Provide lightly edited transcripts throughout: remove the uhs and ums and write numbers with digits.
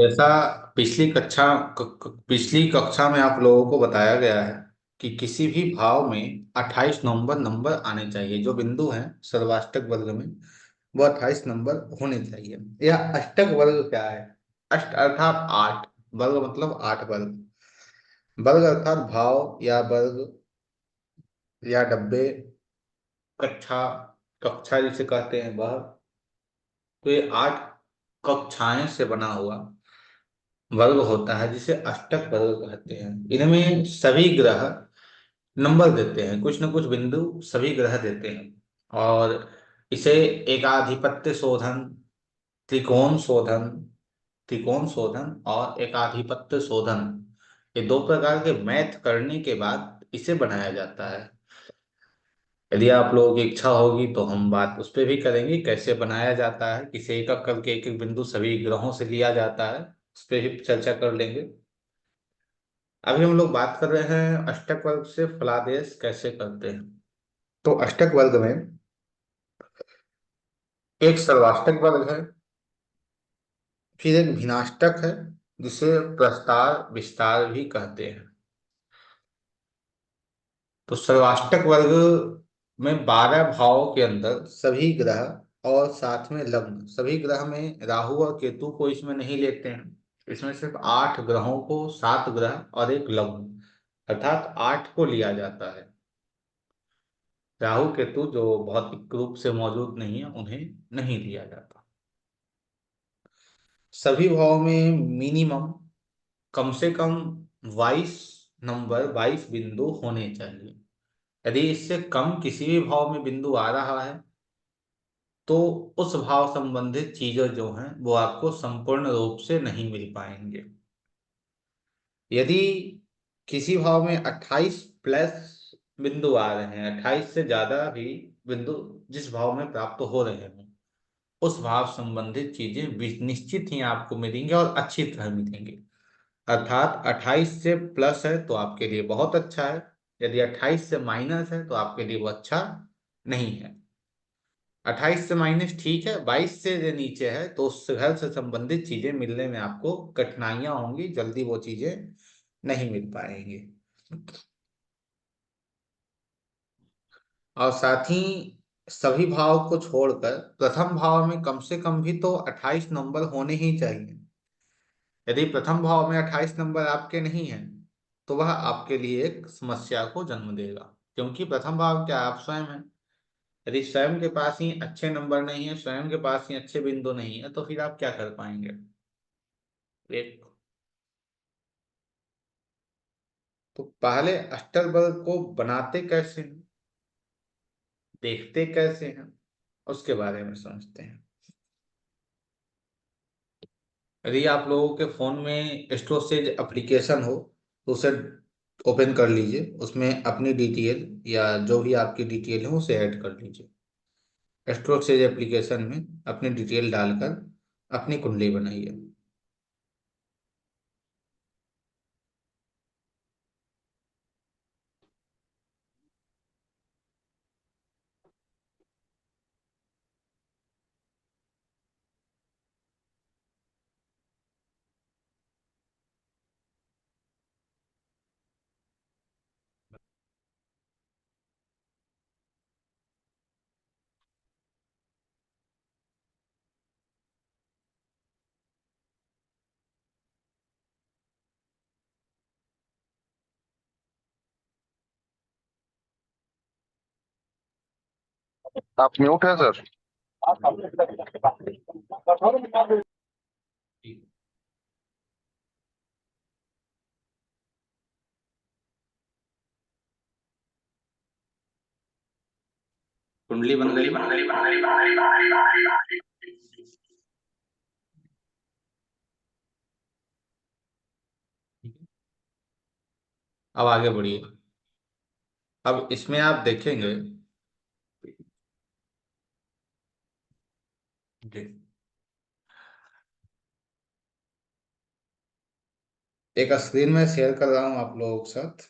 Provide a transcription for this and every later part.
जैसा पिछली कक्षा में आप लोगों को बताया गया है कि किसी भी भाव में 28 नंबर नंबर आने चाहिए। जो बिंदु हैं सर्वाष्टक वर्ग में, वो 28 नंबर होने चाहिए। यह अष्टक वर्ग क्या है? अष्ट अर्थात आठ, वर्ग मतलब आठ वर्ग। वर्ग अर्थात भाव या वर्ग या डब्बे, कक्षा, कक्षा जिसे कहते हैं वह। तो ये आठ कक्षाएं से बना हुआ वर्ग होता है जिसे अष्टक वर्ग कहते हैं। इनमें सभी ग्रह नंबर देते हैं, कुछ न कुछ बिंदु सभी ग्रह देते हैं। और इसे एकाधिपत्य शोधन, त्रिकोण शोधन, त्रिकोण शोधन और एकाधिपत्य शोधन, ये दो प्रकार के मैथ करने के बाद इसे बनाया जाता है। यदि आप लोगों की इच्छा होगी तो हम बात उस पर भी करेंगे, कैसे बनाया जाता है, किसे एक एक करके एक एक बिंदु सभी ग्रहों से लिया जाता है, उस पर भी चर्चा कर लेंगे। अभी हम लोग बात कर रहे हैं अष्टक वर्ग से फलादेश कैसे करते हैं। तो अष्टक वर्ग में एक सर्वाष्टक वर्ग है, फिर एक भिन्नाष्टक है जिसे प्रस्तार विस्तार भी कहते हैं। तो सर्वाष्टक वर्ग में 12 भावों के अंदर सभी ग्रह और साथ में लग्न, सभी ग्रह में राहु और केतु को इसमें नहीं लेते हैं। इसमें सिर्फ 8 ग्रहों को, 7 ग्रह और एक लग्न, अर्थात 8 को लिया जाता है। राहु केतु जो भौतिक रूप से मौजूद नहीं है उन्हें नहीं लिया जाता। सभी भावों में मिनिमम, कम से कम 22 नंबर, 22 बिंदु होने चाहिए। यदि इससे कम किसी भी भाव में बिंदु आ रहा है तो उस भाव संबंधित चीजें जो हैं वो आपको संपूर्ण रूप से नहीं मिल पाएंगे। यदि किसी भाव में 28 प्लस बिंदु आ रहे हैं, 28 से ज्यादा भी बिंदु जिस भाव में प्राप्त हो रहे हैं, उस भाव संबंधित चीजें निश्चित ही आपको मिलेंगी और अच्छी तरह मिलेंगी। अर्थात 28 से प्लस है तो आपके लिए बहुत अच्छा है, यदि 28 से माइनस है तो आपके लिए वो अच्छा नहीं है। 28 से माइनस ठीक है, 22 से जो नीचे है तो उस घर से संबंधित चीजें मिलने में आपको कठिनाइयां होंगी, जल्दी वो चीजें नहीं मिल पाएंगी। और साथ ही सभी भाव को छोड़कर प्रथम भाव में कम से कम भी तो 28 नंबर होने ही चाहिए। यदि प्रथम भाव में 28 नंबर आपके नहीं हैं तो वह आपके लिए एक समस्या को जन्म देगा, क्योंकि प्रथम भाव क्या, आप स्वयं हैं। यदि स्वयं के पास ही अच्छे नंबर नहीं है, स्वयं के पास ही अच्छे बिंदु नहीं है, तो फिर आप क्या कर पाएंगे? एक, तो पहले अष्टवर्ग को बनाते कैसे हैं, देखते कैसे हैं, उसके बारे में समझते हैं। यदि आप लोगों के फोन में एस्ट्रोसेज एप्लीकेशन हो तो उसे ओपन कर लीजिए, उसमें अपनी डिटेल या जो भी आपकी डिटेल है उसे ऐड कर लीजिए। एस्ट्रोसेज एप्लीकेशन में अपनी डिटेल डालकर अपनी कुंडली बनाइए। आप म्यूट है सर। कुंडली बन गई। ठीक है, अब आगे बढ़िए। अब इसमें आप देखेंगे जी, एक स्क्रीन में शेयर कर रहा हूँ आप लोगों के साथ।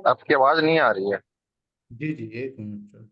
आपकी आवाज नहीं आ रही है। जी जी, एक मिनट।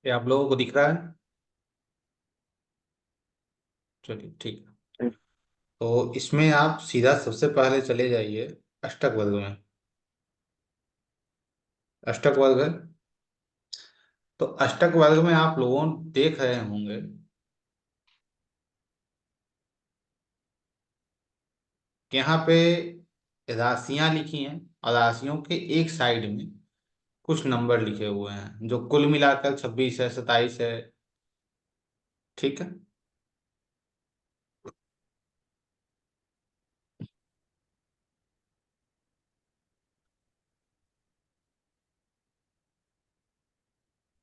ये आप लोगों को दिख रहा है? चलिए ठीक है। तो इसमें आप सीधा सबसे पहले चले जाइए अष्टक वर्ग में। अष्टक वर्ग है। तो अष्टक वर्ग में आप लोगों देख रहे होंगे कि यहाँ पे राशियां लिखी हैं, और राशियों के एक साइड में कुछ नंबर लिखे हुए हैं जो कुल मिलाकर 26 है, 27 है। ठीक है।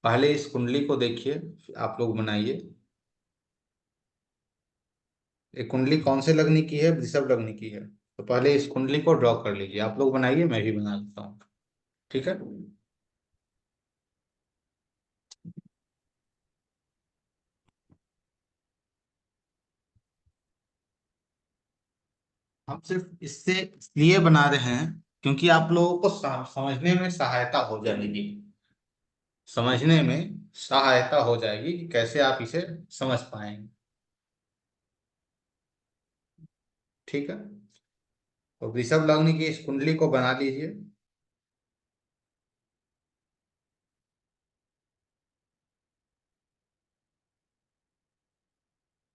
पहले इस कुंडली को देखिए, आप लोग बनाइए। ये कुंडली कौन से लग्न की है? वृषभ लग्न की है। तो पहले इस कुंडली को ड्रॉ कर लीजिए, आप लोग बनाइए, मैं भी बना लेता हूँ। ठीक है। हम सिर्फ इससे इसलिए बना रहे हैं क्योंकि आप लोगों को समझने में सहायता हो जाएगी। समझने में सहायता हो जाएगी कि कैसे आप इसे समझ पाएंगे। ठीक है। तो वृषभ लग्न की इस कुंडली को बना लीजिए।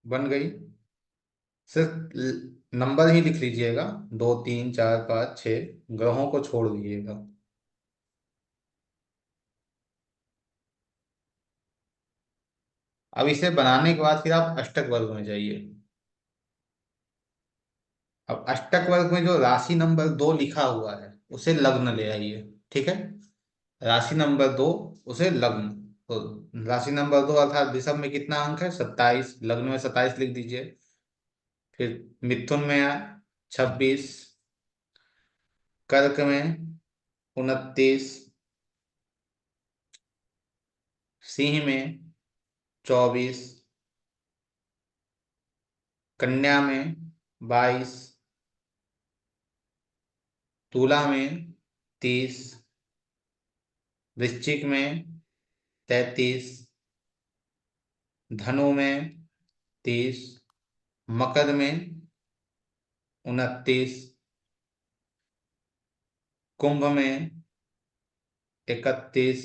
बन गई। सिर्फ नंबर ही लिख लीजिएगा, 2 3 4 5 6, ग्रहों को छोड़ दीजिएगा। अब इसे बनाने के बाद फिर आप अष्टक वर्ग में जाइए। अब अष्टक वर्ग में जो राशि नंबर 2 लिखा हुआ है उसे लग्न ले आइए। ठीक है। राशि नंबर 2, उसे लग्न। तो राशि नंबर 2 अर्थात वृषभ में कितना अंक है? 27। लग्न में 27 लिख दीजिए। फिर मिथुन में 26, कर्क में 29, सिंह में 24, कन्या में 22, तुला में 30, वृश्चिक में 33, धनु में 30, मकर में 29, कुंभ में 31,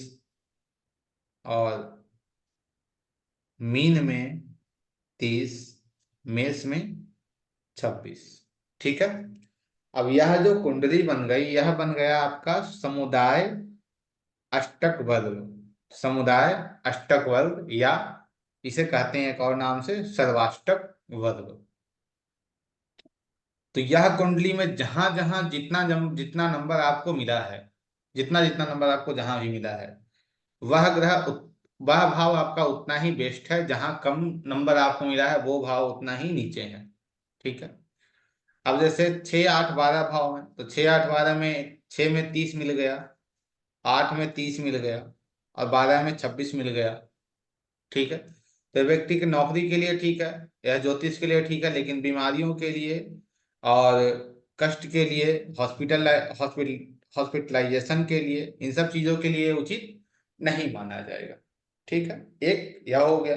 और मीन में 30, मेष में 26। ठीक है। अब यह जो कुंडली बन गई, यह बन गया आपका समुदाय अष्टक वर्ग। समुदाय अष्टक वर्ग, या इसे कहते हैं एक और नाम से सर्वाष्टक वर्ग। तो यह कुंडली में जहां जहां जितना नंबर आपको मिला है, जितना जितना नंबर आपको जहां भी मिला है, वह वह भाव आपका उतना ही बेस्ट है। जहां कम नंबर आपको मिला है वो भाव उतना ही नीचे है। ठीक है। अब जैसे 6 8 12 भाव में, तो 6 8 12 में 6 में 30 मिल गया, 8 में 30 मिल गया, और 12 में 26 मिल गया। ठीक है। तो व्यक्ति की नौकरी के लिए ठीक है, यह ज्योतिष के लिए ठीक है, लेकिन बीमारियों के लिए और कष्ट के लिए, हॉस्पिटलाइजेशन के लिए, इन सब चीजों के लिए उचित नहीं माना जाएगा। ठीक है। एक यह हो गया।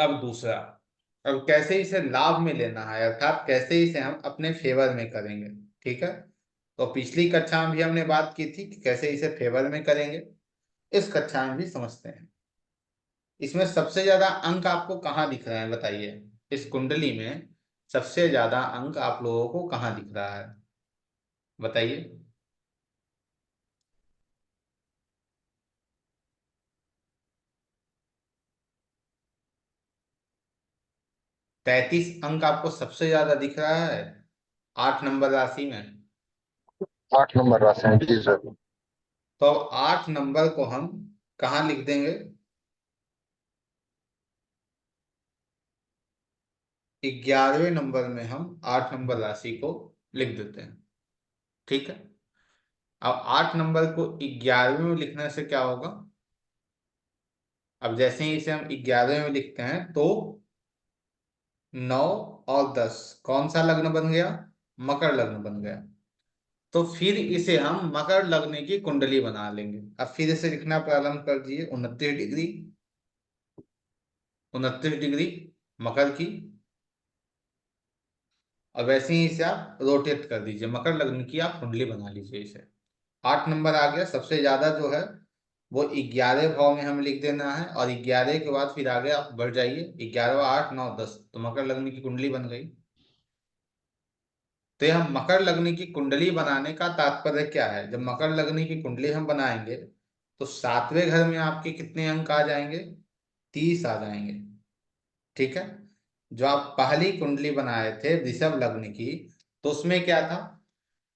अब दूसरा, अब कैसे इसे लाभ में लेना है, अर्थात कैसे इसे हम अपने फेवर में करेंगे। ठीक है। तो पिछली कक्षा में भी हमने बात की थी कि कैसे इसे फेवर में करेंगे। इस कक्षा में भी समझते हैं। इसमें सबसे ज्यादा अंक आपको कहाँ दिख रहे हैं बताइए? इस कुंडली में सबसे ज्यादा अंक आप लोगों को कहाँ दिख रहा है? बताइए। 33 अंक आपको सबसे ज्यादा दिख रहा है 8 नंबर राशि में। 8 नंबर राशि है जी सर। तो अब 8 नंबर को हम कहाँ लिख देंगे? 11वें नंबर में हम 8 नंबर राशि को लिख देते हैं। ठीक है। अब 8 नंबर को 11वें में लिखने से क्या होगा? अब जैसे ही इसे हम 11वें में लिखते हैं तो 9 और 10 कौन सा लग्न बन गया? मकर लग्न बन गया। तो फिर इसे हम मकर लग्न की कुंडली बना लेंगे। अब फिर इसे लिखना प्रारंभ कर दिए। 29 डिग्री, 29 डिग्री मकर की। और वैसे ही इसे आप रोटेट कर दीजिए, मकर लग्न की आप कुंडली बना लीजिए इसे। 8 नंबर आ गया सबसे ज्यादा जो है, वो 11वें भाव में हमें लिख देना है। और 11 के बाद फिर आगे आप बढ़ जाइए, 11वां, 8, 9, 10, तो मकर लग्न की कुंडली बन गई। तो यह मकर लग्न की कुंडली बनाने का तात्पर्य क्या है? जब मकर लग्न की कुंडली हम बनाएंगे तो 7वें घर में आपके कितने अंक आ जाएंगे? 30 आ जाएंगे। ठीक है। जो आप पहली कुंडली बनाए थे वृषभ लग्न की, तो उसमें क्या था?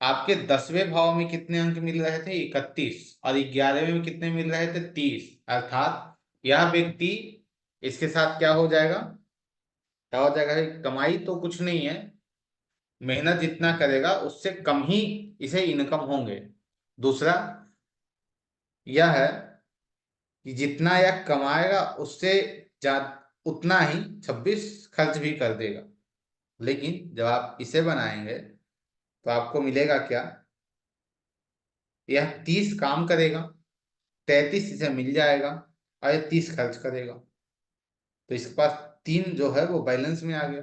आपके 10वें भाव में कितने अंक मिल रहे थे? 31। और 11वें में कितने मिल रहे थे? 30। अर्थात यह व्यक्ति, इसके साथ क्या हो जाएगा? क्या हो जाएगा? कमाई तो कुछ नहीं है, मेहनत जितना करेगा उससे कम ही इसे इनकम होंगे। दूसरा यह है कि जितना यह कमाएगा उससे जा उतना ही 26 खर्च भी कर देगा। लेकिन जब आप इसे बनाएंगे तो आपको मिलेगा क्या? यह 30 काम करेगा, 33 इसे मिल जाएगा, और ये 30 खर्च करेगा। तो इसके पास 3 जो है वो बैलेंस में आ गया।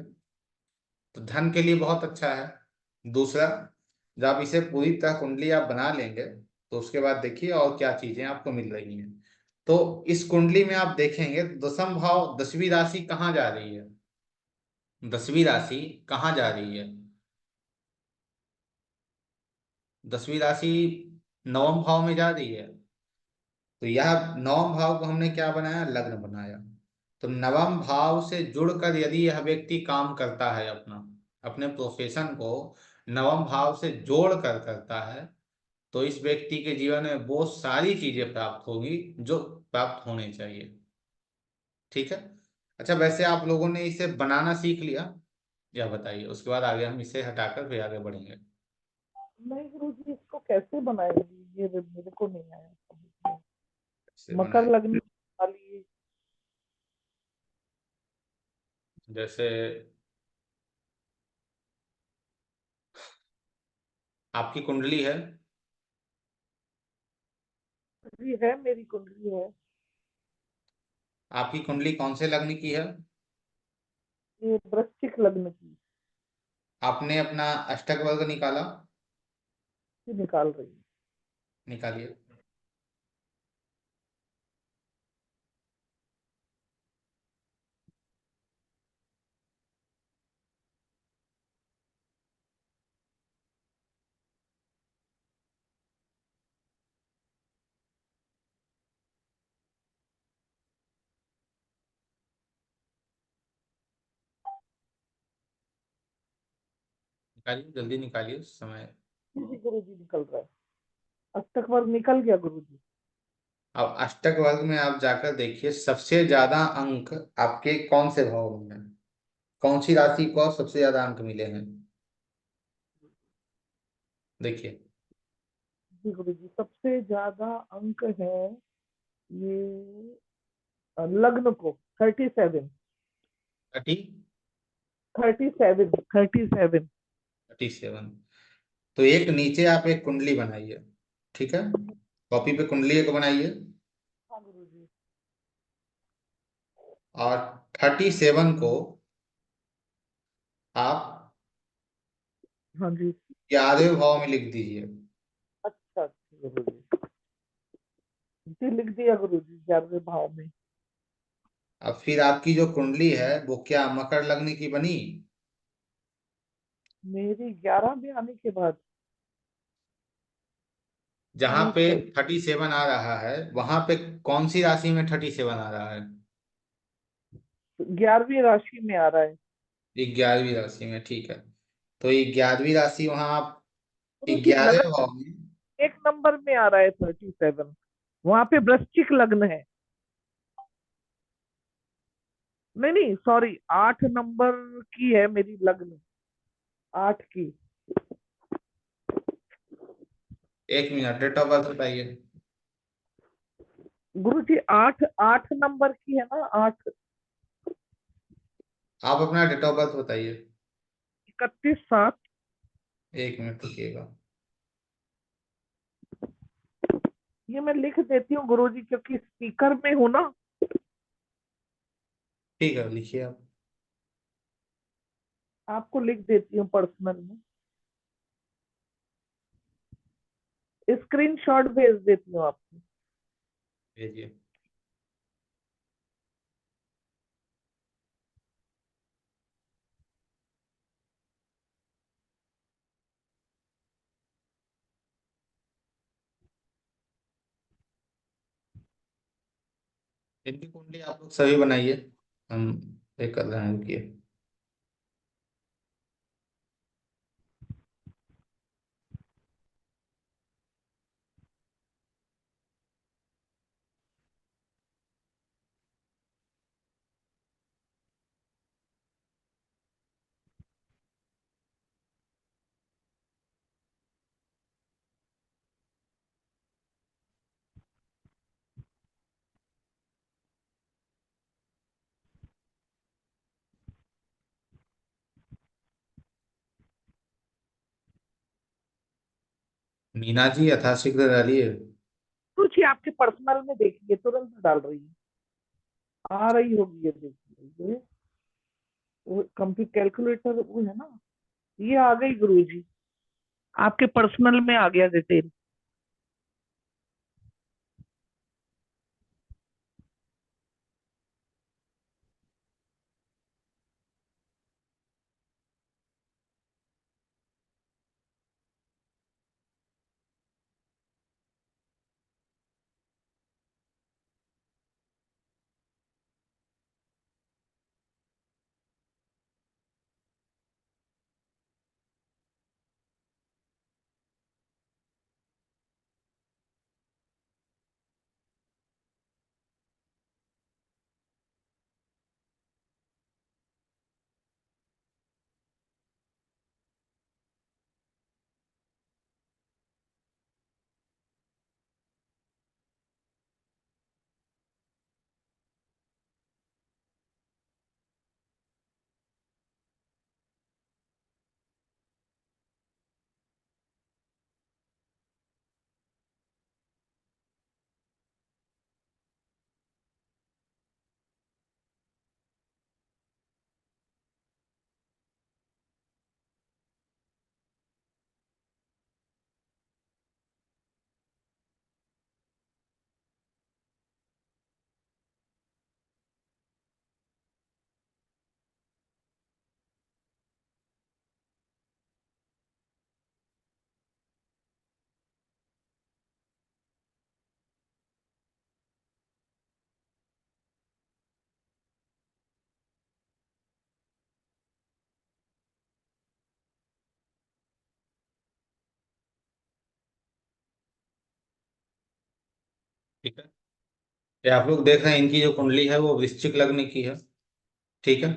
तो धन के लिए बहुत अच्छा है। दूसरा, जब आप इसे पूरी तरह कुंडली आप बना लेंगे तो उसके बाद देखिए और क्या चीजें आपको मिल रही हैं। तो इस कुंडली में आप देखेंगे तो 10वां भाव, 10वीं राशि कहाँ जा रही है? 10वीं राशि कहाँ जा रही है? 10वीं राशि 9वें भाव में जा रही है। तो यह 9वें भाव को हमने क्या बनाया? लग्न बनाया। तो 9वें भाव से जुड़कर यदि यह व्यक्ति काम करता है, अपना अपने प्रोफेशन को 9वें भाव से जोड़ कर करता है, तो इस व्यक्ति के जीवन में वो सारी चीजें प्राप्त होगी जो प्राप्त होनी चाहिए। ठीक है। अच्छा, वैसे आप लोगों ने इसे बनाना सीख लिया या बताइए, उसके बाद आगे हम इसे हटाकर फिर आगे बढ़ेंगे। नहीं गुरु जी, इसको कैसे बनाएंगे ये मेरे को नहीं आया समझ में। इसे मकर बनाए लग्न वाली। जैसे आपकी कुंडली है। कुंडली है, मेरी कुंडली है। आपकी कुंडली कौन से लग्न की है? ये वृश्चिक लग्न की आपने अपना अष्टक वर्ग निकाला? निकाल रही है। निकालिए। निकालिए, जल्दी निकालिए, समय। जी गुरु जी निकल रहा है। अष्टक वर्ग निकल गया गुरु जी। अब अष्टक वर्ग में आप जाकर देखिए सबसे ज्यादा अंक आपके कौन से भाव में है, कौन सी राशि को सबसे ज्यादा अंक मिले हैं? देखिए। जी गुरु जी, सबसे ज्यादा अंक है ये लग्न को 37। 30, 37। 37। तो एक नीचे आप एक कुंडली बनाइए। ठीक है। कॉपी पे कुंडली एक बनाइए। हाँ गुरु जी। और 37 को आप हाँ जी। 11वें भाव में लिख दीजिए। अच्छा अच्छा गुरु जी। जी लिख दिया गुरु जी 11वें भाव में। अब फिर आपकी जो कुंडली है वो क्या मकर लग्न की बनी? मेरी 11 में आने के बाद जहां पे ठीक है। 37 आ रहा है वहां पे कौन सी राशि में 37 आ रहा है? 11वीं राशि में आ रहा है। ग्यारहवीं राशि में, ठीक है। तो 11वीं राशि वहां आप गुरु जी 11वें लगन भाव में। एक नंबर में आ रहा है 37, वहां पे वृश्चिक लग्न है। नहीं नहीं सॉरी, 8 नंबर की है मेरी लग्न, 8 की। 1 मिनट, डेट ऑफ बर्थ बताइए। गुरु जी 8 8 नंबर की है ना, 8। आप अपना डेट ऑफ बर्थ बताइए। 31/7। 1 मिनट रुकिएगा। ये मैं लिख देती हूँ गुरु जी, क्योंकि स्पीकर में हूं ना। ठीक है, लिखिए आप। आपको लिख देती हूँ पर्सनल में, स्क्रीनशॉट भेज देती हूँ आपको। भेजिए। इनकी कुंडली आप लोग सभी बनाइए, हम एक कर रहे हैं, रुकिए। मीना जी यथाशीघ्र डालिए। गुरु जी आपके पर्सनल में देखिए, तुरंत डाल रही है, आ रही होगी, ये देखिए। ये वो कंप्यूटर कैलकुलेटर वो है ना, ये आ गई गुरु जी, आपके पर्सनल में आ गया डिटेल। ठीक है, ये आप लोग देख रहे हैं, इनकी जो कुंडली है वो वृश्चिक लग्न की है। ठीक है।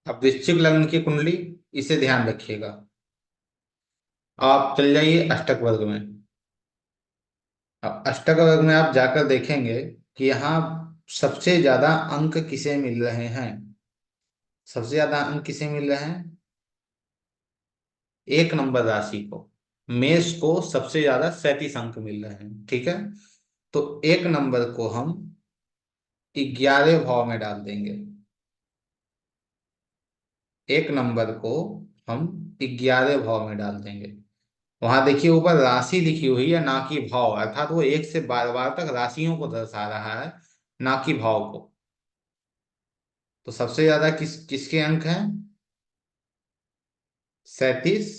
अब वृश्चिक लग्न की कुंडली, इसे ध्यान रखिएगा। आप चल जाइए अष्टक वर्ग में। अब अष्टक वर्ग में आप जाकर देखेंगे कि यहाँ सबसे ज्यादा अंक किसे मिल रहे हैं। सबसे ज्यादा अंक किसे मिल रहे हैं? 1 नंबर राशि को, मेष को सबसे ज्यादा 37 अंक मिल रहे हैं। ठीक है। तो 1 नंबर को हम 11वें भाव में डाल देंगे। 1 नंबर को हम 11वें भाव में डाल देंगे। वहां देखिए ऊपर राशि लिखी हुई है, ना कि भाव, अर्थात वो 1 से 12 तक राशियों को दर्शा रहा है, ना कि भाव को। तो सबसे ज्यादा किसके अंक हैं? 37।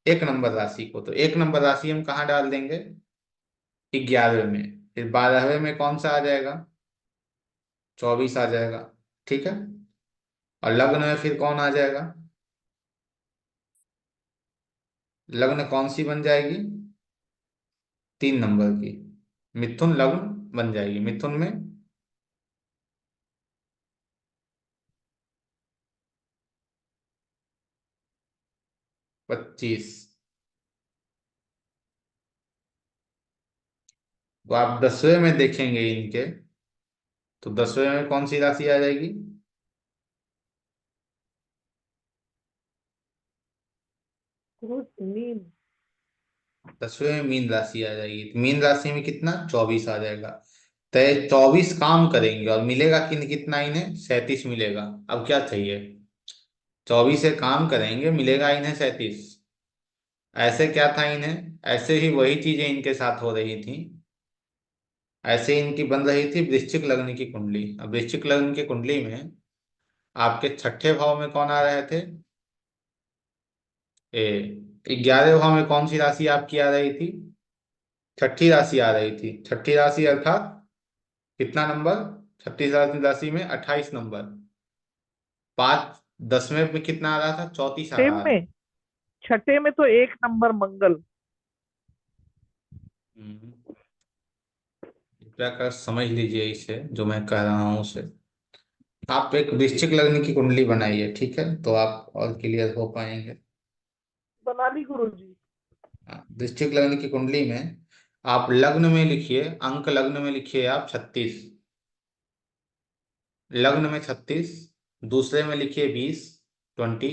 1 नंबर राशि को, तो 1 नंबर राशि हम कहाँ डाल देंगे? 11वें में। फिर 12वें में कौन सा आ जाएगा? 24 आ जाएगा। ठीक है। और लग्न में फिर कौन आ जाएगा? लग्न कौन सी बन जाएगी? 3 नंबर की मिथुन लग्न बन जाएगी। मिथुन में 25। तो आप 10वें में देखेंगे इनके, तो 10वें में कौन सी राशि आ जाएगी? मीन। 10वें में मीन राशि आ जाएगी। तो मीन राशि में कितना? 24 आ जाएगा। तो ये 24 काम करेंगे और मिलेगा कितना इन्हें? 37 मिलेगा। अब क्या चाहिए? 24 से काम करेंगे, मिलेगा इन्हें 37। ऐसे क्या था इन्हें? ऐसे ही वही चीजें इनके साथ हो रही थी। ऐसे इनकी बन रही थी वृश्चिक लग्न की कुंडली। अब वृश्चिक लग्न की कुंडली में आपके छठे भाव में कौन आ रहे थे? 11वें भाव में कौन सी राशि आपकी आ रही थी? छठी राशि आ रही थी। छठी राशि अर्थात कितना नंबर? छठी राशि में 28 नंबर। 5। 10वें में कितना आ रहा था? 34 आ छठे रहा में, छठे में तो 1 नंबर मंगल। हम्म, कृपया कर समझ लीजिए इसे, जो मैं कह रहा हूँ उसे। आप एक वृश्चिक लग्न की कुंडली बनाइए, ठीक है, तो आप और क्लियर हो पाएंगे। बना ली गुरु जी। हाँ, वृश्चिक लग्न की कुंडली में आप लग्न में लिखिए, अंक लग्न में लिखिए आप 36। लग्न में 36। दूसरे में लिखिए 20, 20।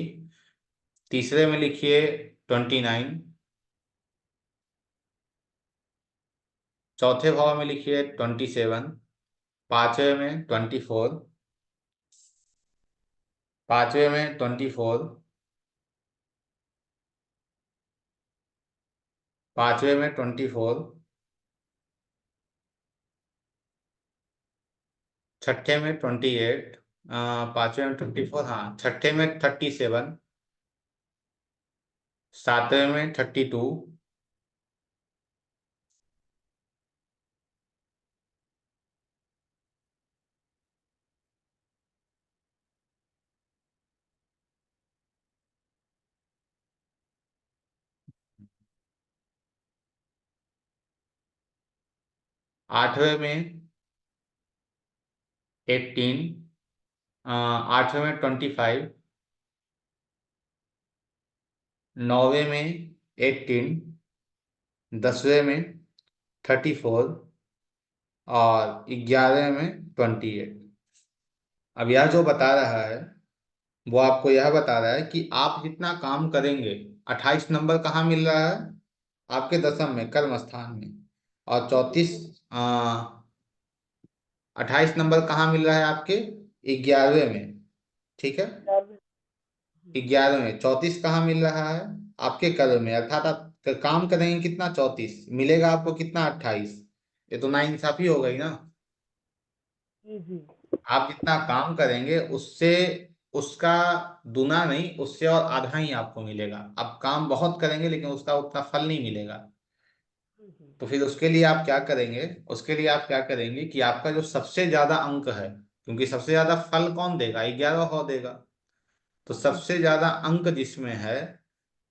तीसरे में लिखिए 29। चौथे भाव में लिखिए 27। पांचवें में 24। पांचवें में 24। पांचवें में 24। छठे में 28। पांचवें में 24, हाँ, छठे में 37। सातवें में 32। आठवें में 18। आठवें में 25। नौवें में 18। 10वें में 34। और 11वें में 28। अब यह जो बता रहा है, वो आपको यह बता रहा है कि आप जितना काम करेंगे, 28 नंबर कहाँ मिल रहा है? आपके दशम में, कर्म स्थान में। और जी जी 34, 28 नंबर कहाँ मिल रहा है आपके? 11वें में, ठीक है। 11वें। जी 11वें 34 कहाँ मिल रहा है? आपके कर्म में, अर्थात आप काम करेंगे कितना? 34 मिलेगा आपको कितना? 28। ये तो नाइंसाफी हो गई ना। जी जी। आप जितना काम करेंगे उससे, उसका दुना नहीं, उससे और आधा ही आपको मिलेगा। आप काम बहुत करेंगे लेकिन उसका उतना फल नहीं मिलेगा। जी जी। तो फिर उसके लिए आप क्या करेंगे? उसके लिए आप क्या करेंगे कि आपका जो सबसे ज्यादा अंक है, क्योंकि सबसे ज्यादा फल कौन देगा? 11वां देगा। तो जी सबसे ज्यादा अंक जिसमें है,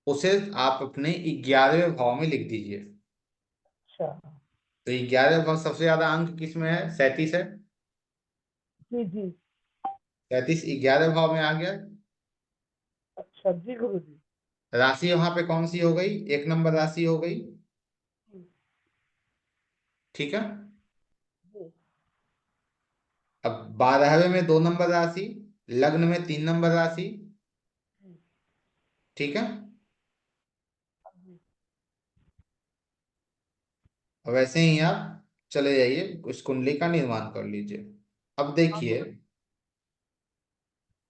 उसे आप अपने 11वें भाव में लिख दीजिए। अच्छा। तो 11वें भाव सबसे ज्यादा अंक किसमें है? 37 है। जी जी। 37 11वें भाव में आ गया। अच्छा जी गुरु जी। राशि वहां पे कौन सी हो गई? 1 नंबर राशि हो गई, जी ठीक है। जी। अब 12वें में 2 नंबर राशि, लग्न में 3 नंबर राशि, जी ठीक है। जी। अब वैसे ही आप चले जाइए, उस कुंडली का निर्माण कर लीजिए। अब हाँ देखिए, गुरु।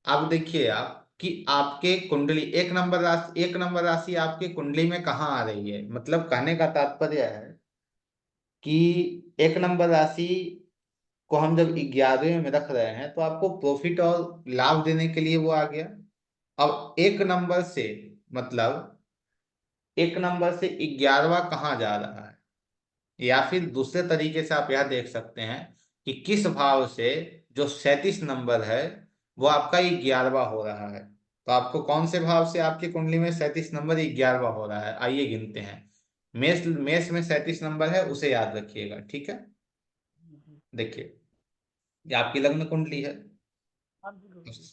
अब देखिए आप कि आपके कुंडली 1 नंबर राशि आपके कुंडली में कहाँ आ रही है। मतलब कहने का तात्पर्य है कि 1 नंबर राशि को हम जब 11वें में रख रहे हैं तो आपको प्रॉफिट और लाभ देने के लिए वो आ गया। अब 1 नंबर से, मतलब 1 नंबर से 11वां कहाँ जा रहा है? या फिर दूसरे तरीके से आप यह देख सकते हैं कि किस भाव से जो 37 नंबर है वो आपका 11वां हो रहा है। तो आपको कौन से भाव से आपकी कुंडली में 37 नंबर 11वां हो रहा है, आइए गिनते हैं। मेष मेष में 37 नंबर है, उसे याद रखिएगा, ठीक है। जी। देखिए, ये आपकी लग्न कुंडली है। हाँ जी गुरुजी।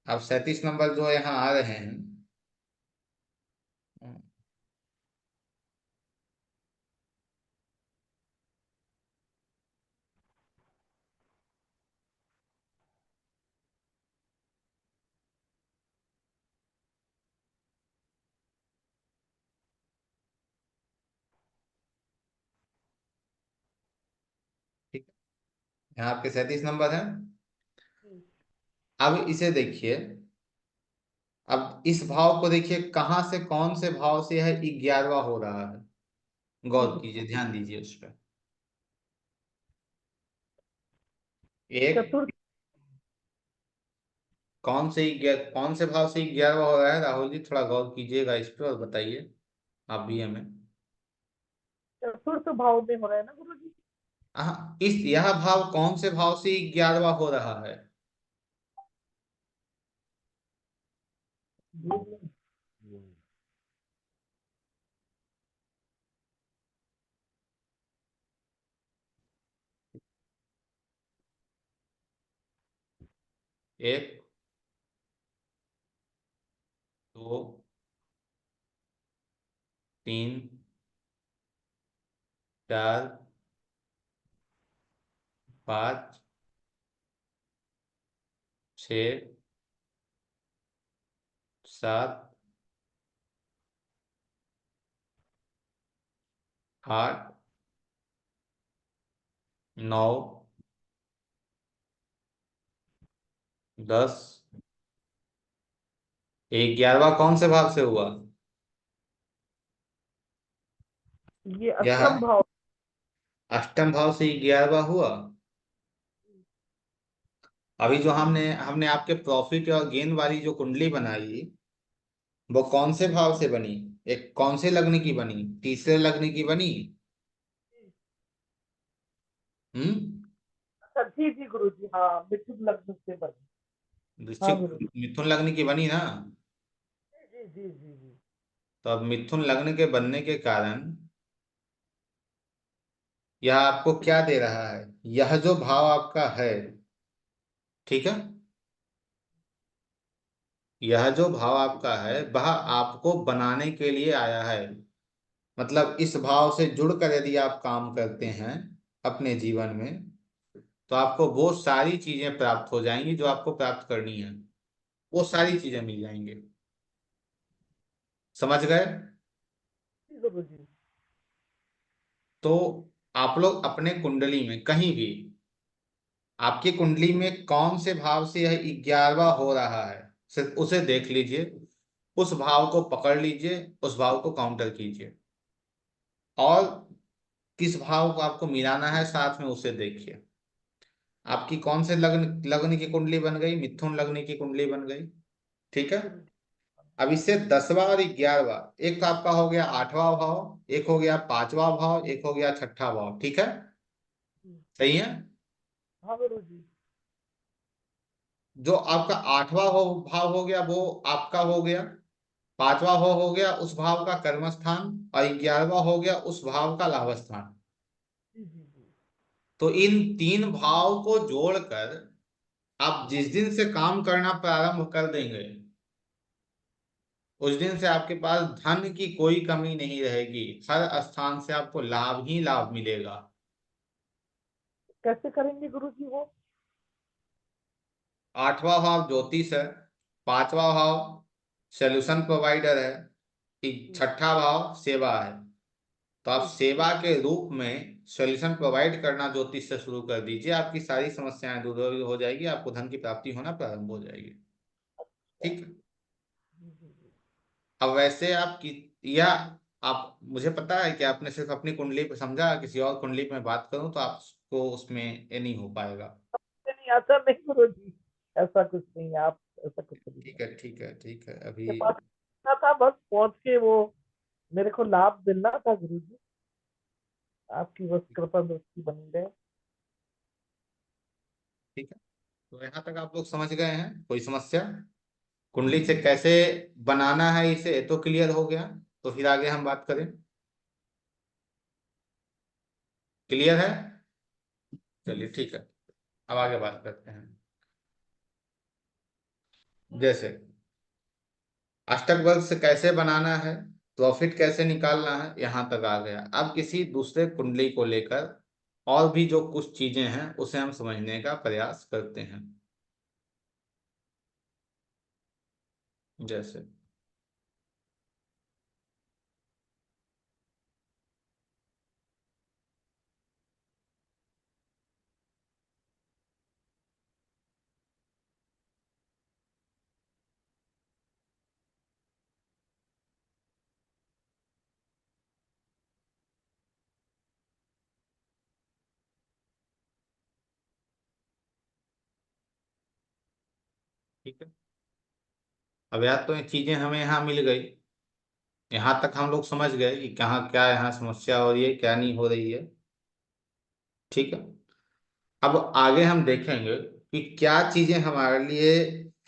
अब 37 नंबर जो यहाँ आ रहे हैं, ठीक है, यहाँ आपके 37 नंबर है। जी। अब इसे देखिए, अब इस भाव को देखिए कहाँ से, कौन से भाव से यह 11वां हो रहा है, जी गौर गुरु। कीजिए, ध्यान दीजिए उस पर। एक, चतुर्थ। कौन से भाव से 11वां हो रहा है राहुल जी, थोड़ा गौर कीजिएगा इस पर और बताइए आप भी हमें। चतुर्थ भाव में हो रहा है ना गुरुजी। हाँ, इस यह भाव कौन से भाव से 11वां हो रहा है? जी। एक, दो, तीन, चार, पाँच, छ, सात, आठ, नौ, 10। 11वां कौन से भाव से हुआ? ये यह अष्टम भाव। अष्टम भाव से 11वां हुआ। अभी जो हमने हमने आपके प्रॉफिट और गेन वाली जो कुंडली बनाई, वो कौन से भाव से बनी? एक कौन से लग्न की बनी? तीसरे लग्न की बनी। हम्म। अच्छा जी जी गुरुजी, हाँ मिथुन लग्न से बने। हाँ वृश्चिक गुरुजी। मिथुन लग्न की बनी ना। जी जी जी जी। तो अब मिथुन लग्न के बनने के कारण यह आपको क्या दे रहा है? यह जो भाव आपका है, ठीक है, यह जो भाव आपका है वह आपको बनाने के लिए आया है। मतलब इस भाव से जुड़कर यदि आप काम करते हैं अपने जीवन में, तो आपको वो सारी चीजें प्राप्त हो जाएंगी जो आपको प्राप्त करनी है। वो सारी चीजें मिल जाएंगी। समझ गए? जी गुरुजी। तो आप लोग अपने कुंडली में कहीं भी, आपकी कुंडली में कौन से भाव से यह 11वां हो रहा है, सिर्फ उसे देख लीजिए। उस भाव को पकड़ लीजिए, उस भाव को काउंटर कीजिए, और किस भाव को आपको मिलाना है साथ में उसे देखिए। आपकी कौन से लग्न लग्न की कुंडली बन गई? मिथुन लग्न की कुंडली बन गई, ठीक है। जी गुरुजी। अब इससे 10वां और 11वां, एक तो आपका हो गया 8वां भाव, एक हो गया 5वां भाव, एक हो गया 6ठा भाव, ठीक है, जी। सही है। हाँ गुरुजी। जो आपका 8वां भाव हो गया वो आपका हो गया, 5वां भाव हो गया उस भाव का कर्म स्थान, और 11वां हो गया उस भाव का लाभ स्थान। जी जी जी। तो इन तीन भाव को जोड़कर आप जिस दिन से काम करना प्रारंभ कर देंगे, उस दिन से आपके पास धन की कोई कमी नहीं रहेगी। हर स्थान से आपको लाभ ही लाभ मिलेगा। कैसे करेंगे गुरुजी वो? 8वां भाव ज्योतिष है, 5वां भाव सॉल्यूशन प्रोवाइडर है, जी 6ठा भाव सेवा है। तो आप जी सेवा के रूप में सॉल्यूशन प्रोवाइड करना ज्योतिष से शुरू कर दीजिए, आपकी सारी समस्याएं दूर हो जाएगी, आपको धन की प्राप्ति होना प्रारंभ हो जाएगी, ठीक है। जी जी जी। अब वैसे या आप, मुझे पता है कि आपने सिर्फ अपनी कुंडली पे समझा, किसी और कुंडली पे मैं बात करूं तो आपको उसमें ये नहीं हो पाएगा। मुझे नहीं आता नहीं गुरुजी, ऐसा कुछ नहीं है, आप ऐसा कुछ नहीं ठीक है। है, ठीक है, ठीक है, अभी के पास इतना था, बस पहुंच के वो मेरे को लाभ मिलना था गुरुजी। आपकी बस कृपा दृष्टि बनी रहे। ठीक है। तो यहाँ तक आप लोग समझ गए हैं, कोई समस्या? कुंडली से कैसे बनाना है इसे तो क्लियर हो गया। तो फिर आगे हम बात करें। क्लियर है? चलिए ठीक है, अब आगे बात करते हैं। जैसे अष्टक वर्ग से कैसे बनाना है, प्रॉफिट कैसे निकालना है, यहां तक आ गया। अब किसी दूसरे कुंडली को लेकर और भी जो कुछ चीजें हैं उसे हम समझने का प्रयास करते हैं। जैसे ठीक है, अब यार तो ये चीजें हमें यहाँ मिल गई। यहाँ तक हम लोग समझ गए कि कहाँ क्या यहाँ समस्या हो रही है, क्या नहीं हो रही है। ठीक है, अब आगे हम देखेंगे कि क्या चीजें हमारे लिए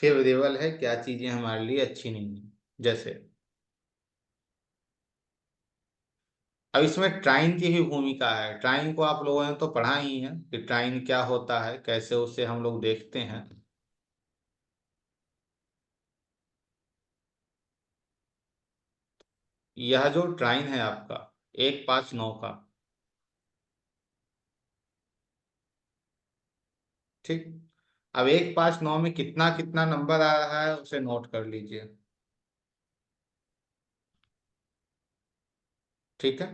फेवरेबल है, क्या चीजें हमारे लिए अच्छी नहीं है। जैसे अब इसमें ट्राइन की भी भूमिका है। ट्राइन को आप लोगों ने तो पढ़ा ही है कि ट्राइन क्या होता है, कैसे उसे हम लोग देखते हैं। यह जो ट्राइन है आपका 159 का, ठीक। अब 159 में कितना कितना नंबर आ रहा है उसे नोट कर लीजिए। ठीक है,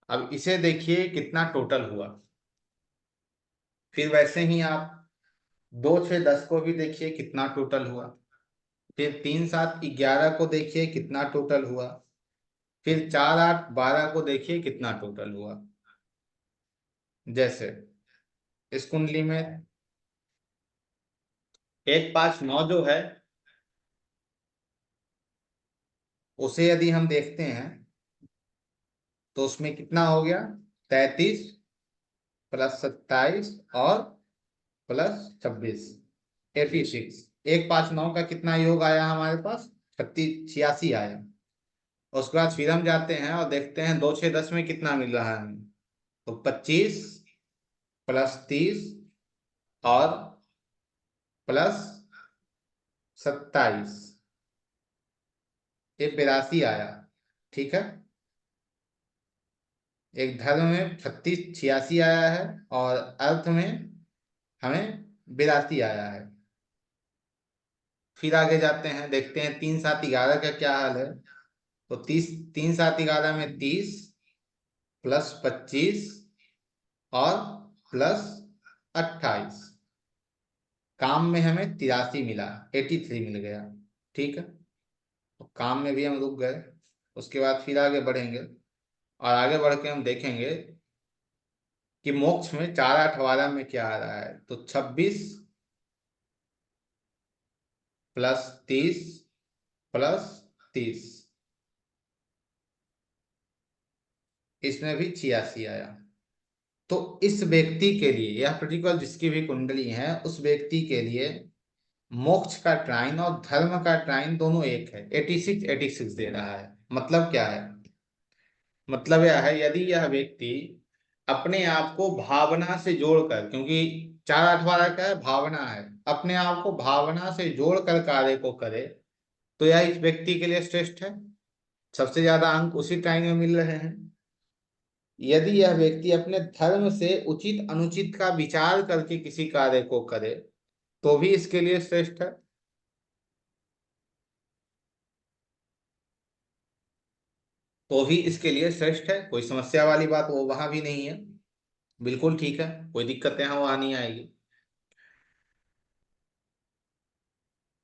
अब इसे देखिए कितना टोटल हुआ। फिर वैसे ही आप 2 6 10 को भी देखिए कितना टोटल हुआ। फिर 3 7 11 को देखिए कितना टोटल हुआ। फिर 4 8 12 को देखिए कितना टोटल हुआ। जैसे इस कुंडली में 159 जो है उसे यदि हम देखते हैं तो उसमें कितना हो गया, 33 प्लस 27 और प्लस 26, 86। 159 का कितना योग आया हमारे पास, 36 86 आया। उसके बाद फिर हम जाते हैं और देखते हैं 2 6 10 में कितना मिल रहा है हमें। तो 25 प्लस 30 और प्लस 27, ये 82 आया। ठीक है, एक धर्म में 36 86 आया है और अर्थ में हमें 82 आया है। फिर आगे जाते हैं, देखते हैं 3 7 11 का क्या हाल है। तो 30, 3 7 11 में 30 प्लस 25 और प्लस 28, काम में हमें 83 मिला, 83 मिल गया। ठीक है, तो काम में भी हम रुक गए। उसके बाद फिर आगे बढ़ेंगे और आगे बढ़ के हम देखेंगे कि मोक्ष में 4 8 12 में क्या आ रहा है। तो 26 प्लस 30 प्लस 30, इसमें भी 86 आया। तो इस व्यक्ति के लिए, यह पर्टिकुलर जिसकी भी कुंडली है उस व्यक्ति के लिए मोक्ष का ट्राइन और धर्म का ट्राइन दोनों एक है, 86 86 दे रहा है। मतलब क्या है, मतलब यह है यदि यह व्यक्ति अपने आप को भावना से जोड़कर, क्योंकि 4 8 12 का है भावना है, अपने आप को भावना से जोड़कर कार्य को करे तो यह इस व्यक्ति के लिए श्रेष्ठ है। सबसे ज्यादा अंक उसी टाइम में मिल रहे हैं। यदि यह व्यक्ति अपने धर्म से उचित अनुचित का विचार करके किसी कार्य को करे तो भी इसके लिए श्रेष्ठ है। तो भी इसके लिए श्रेष्ठ है, कोई समस्या वाली बात वो वहां भी नहीं है। बिल्कुल ठीक है, कोई दिक्कत यहाँ वहां नहीं आएगी।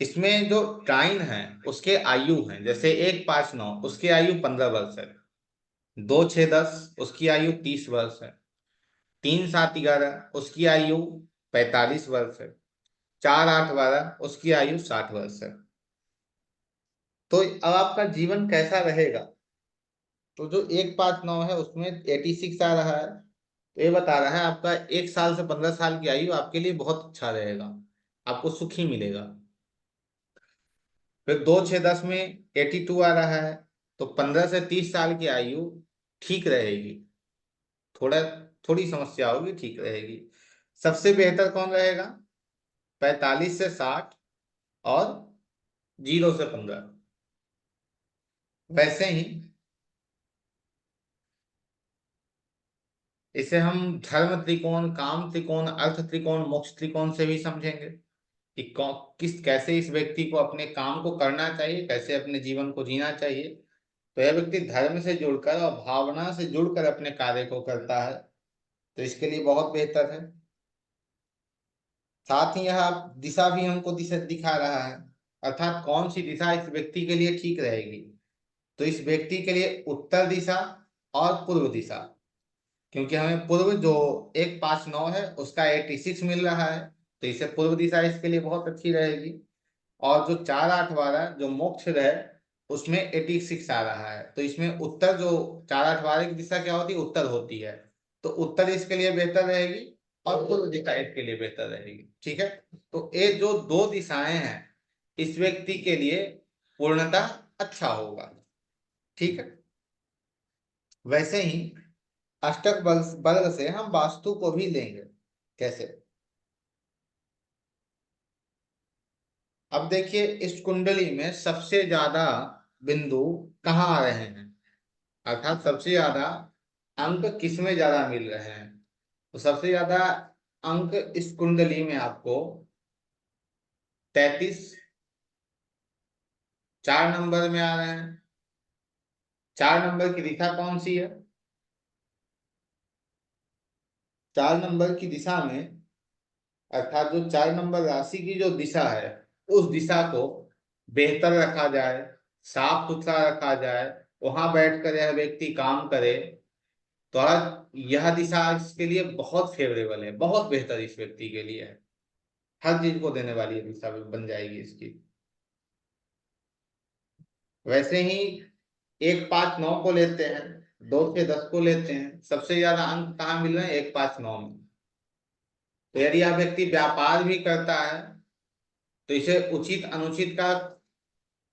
इसमें जो टाइम है उसके आयु है, जैसे 1 5 9 उसकी आयु 15 वर्ष है। 2 6 10 उसकी आयु 30 वर्ष है। 3 7 11 उसकी आयु 45 वर्ष है। 4 8 12 उसकी आयु 60 वर्ष है। तो अब आपका जीवन कैसा रहेगा। तो जो 1 5 9 है उसमें 86 आ रहा है, तो ये बता रहा है आपका 1 साल से 15 साल की आयु आपके लिए बहुत अच्छा रहेगा, आपको सुख ही मिलेगा। फिर 2 6 10 में 82 आ रहा है, तो 15 से 30 साल की आयु ठीक रहेगी। थोड़ा थोड़ी समस्या होगी, ठीक रहेगी। सबसे बेहतर कौन रहेगा? 45 से 60 और 0 से 15। वैसे ही इसे हम धर्म त्रिकोण, काम त्रिकोण, अर्थ त्रिकोण, मोक्ष त्रिकोण से भी समझेंगे कि किस कैसे इस व्यक्ति को अपने काम को करना चाहिए, कैसे अपने जीवन को जीना चाहिए। तो यह व्यक्ति धर्म से जुड़कर और भावना से जुड़कर अपने कार्य को करता है, तो इसके लिए बहुत बेहतर है। साथ ही यह दिशा भी हमको दिशा दिखा रहा है, अर्थात कौन सी दिशा इस व्यक्ति के लिए ठीक रहेगी। तो इस व्यक्ति के लिए उत्तर दिशा और पूर्व दिशा, क्योंकि हमें पूर्व जो 1 5 9 है उसका 86 मिल रहा है, तो इसे पूर्व दिशा इसके लिए बहुत अच्छी रहेगी। और जो 4 8 12 जो मोक्ष है उसमें 86 आ रहा है, तो इसमें उत्तर जो 4 8 12 की दिशा क्या होती है? उत्तर होती है। तो उत्तर इसके लिए बेहतर रहेगी और पूर्व दिशा इसके लिए बेहतर रहेगी। ठीक है, तो ये जो दो दिशाएं हैं इस व्यक्ति के लिए पूर्णतः अच्छा होगा। ठीक है। वैसे ही अष्टक वर्ग से हम वास्तु को भी लेंगे। कैसे? अब देखिए इस कुंडली में सबसे ज्यादा बिंदु कहाँ आ रहे हैं, अर्थात सबसे ज्यादा अंक किस में ज्यादा मिल रहे हैं। तो सबसे ज्यादा अंक इस कुंडली में आपको 33 4 नंबर में आ रहे हैं। 4 नंबर की दिशा कौन सी है? 4 नंबर की दिशा में, अर्थात जो 4 नंबर राशि की जो दिशा है उस दिशा को बेहतर रखा जाए, साफ सुथरा रखा जाए, वहां बैठकर यह व्यक्ति काम करे, तो यह दिशा इसके लिए बहुत फेवरेबल है, बहुत बेहतर इस व्यक्ति के लिए है। हर चीज को देने वाली ये दिशा भी बन जाएगी इसकी। वैसे ही 1 5 9 को लेते हैं, 2 से 10 को लेते हैं, सबसे ज्यादा अंक कहाँ मिल रहे हैं? 1 5 9 में। तो यदि यह व्यक्ति व्यापार भी करता है तो इसे उचित अनुचित का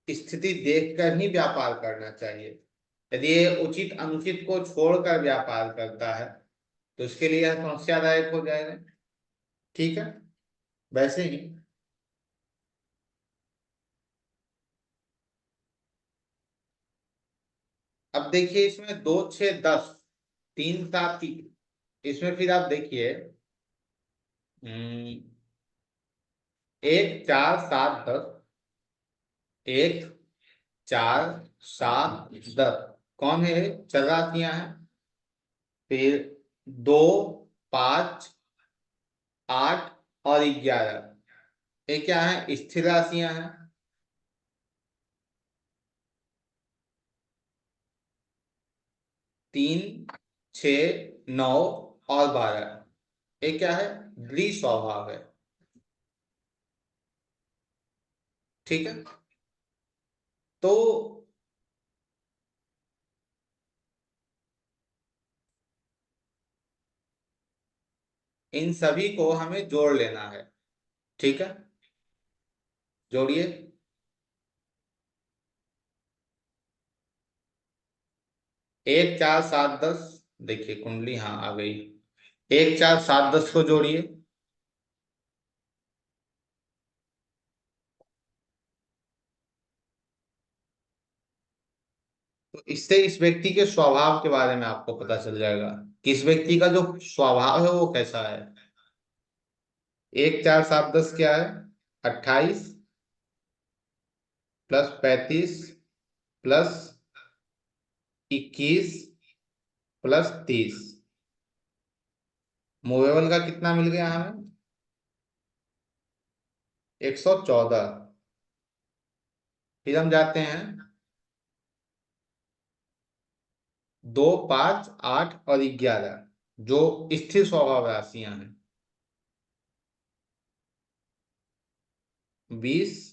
स्थिति देखकर ही व्यापार करना चाहिए। यदि ये उचित अनुचित को छोड़कर व्यापार करता है तो इसके लिए यह समस्यादायक हो जाएगा। ठीक है। वैसे ही अब देखिए इसमें 2 6 10 3 7 की, इसमें फिर आप देखिए 1 4 7 10, 1 4 7 10 कौन है? चरराशियां हैं। फिर 2 5 8 और 11, ये क्या है? स्थिर राशियां हैं। 3 6 9 और 12, ये क्या है? द्विस्वभाव है। ठीक है। तो इन सभी को हमें जोड़ लेना है। ठीक है, जोड़िए। 1 4 7 10, देखिए कुंडली हाँ आ गई। 1 4 7 10 को जोड़िए। तो इससे इस व्यक्ति के स्वभाव के बारे में आपको पता चल जाएगा कि इस व्यक्ति का जो स्वभाव है वो कैसा है। 1 4 7 10 क्या है? 28 प्लस 35 प्लस 21 प्लस 30, मूवेबल का कितना मिल गया हमें? 114। फिर हम जाते हैं 2 5 8 और 11, जो स्थिर स्वभाव राशियां हैं। 20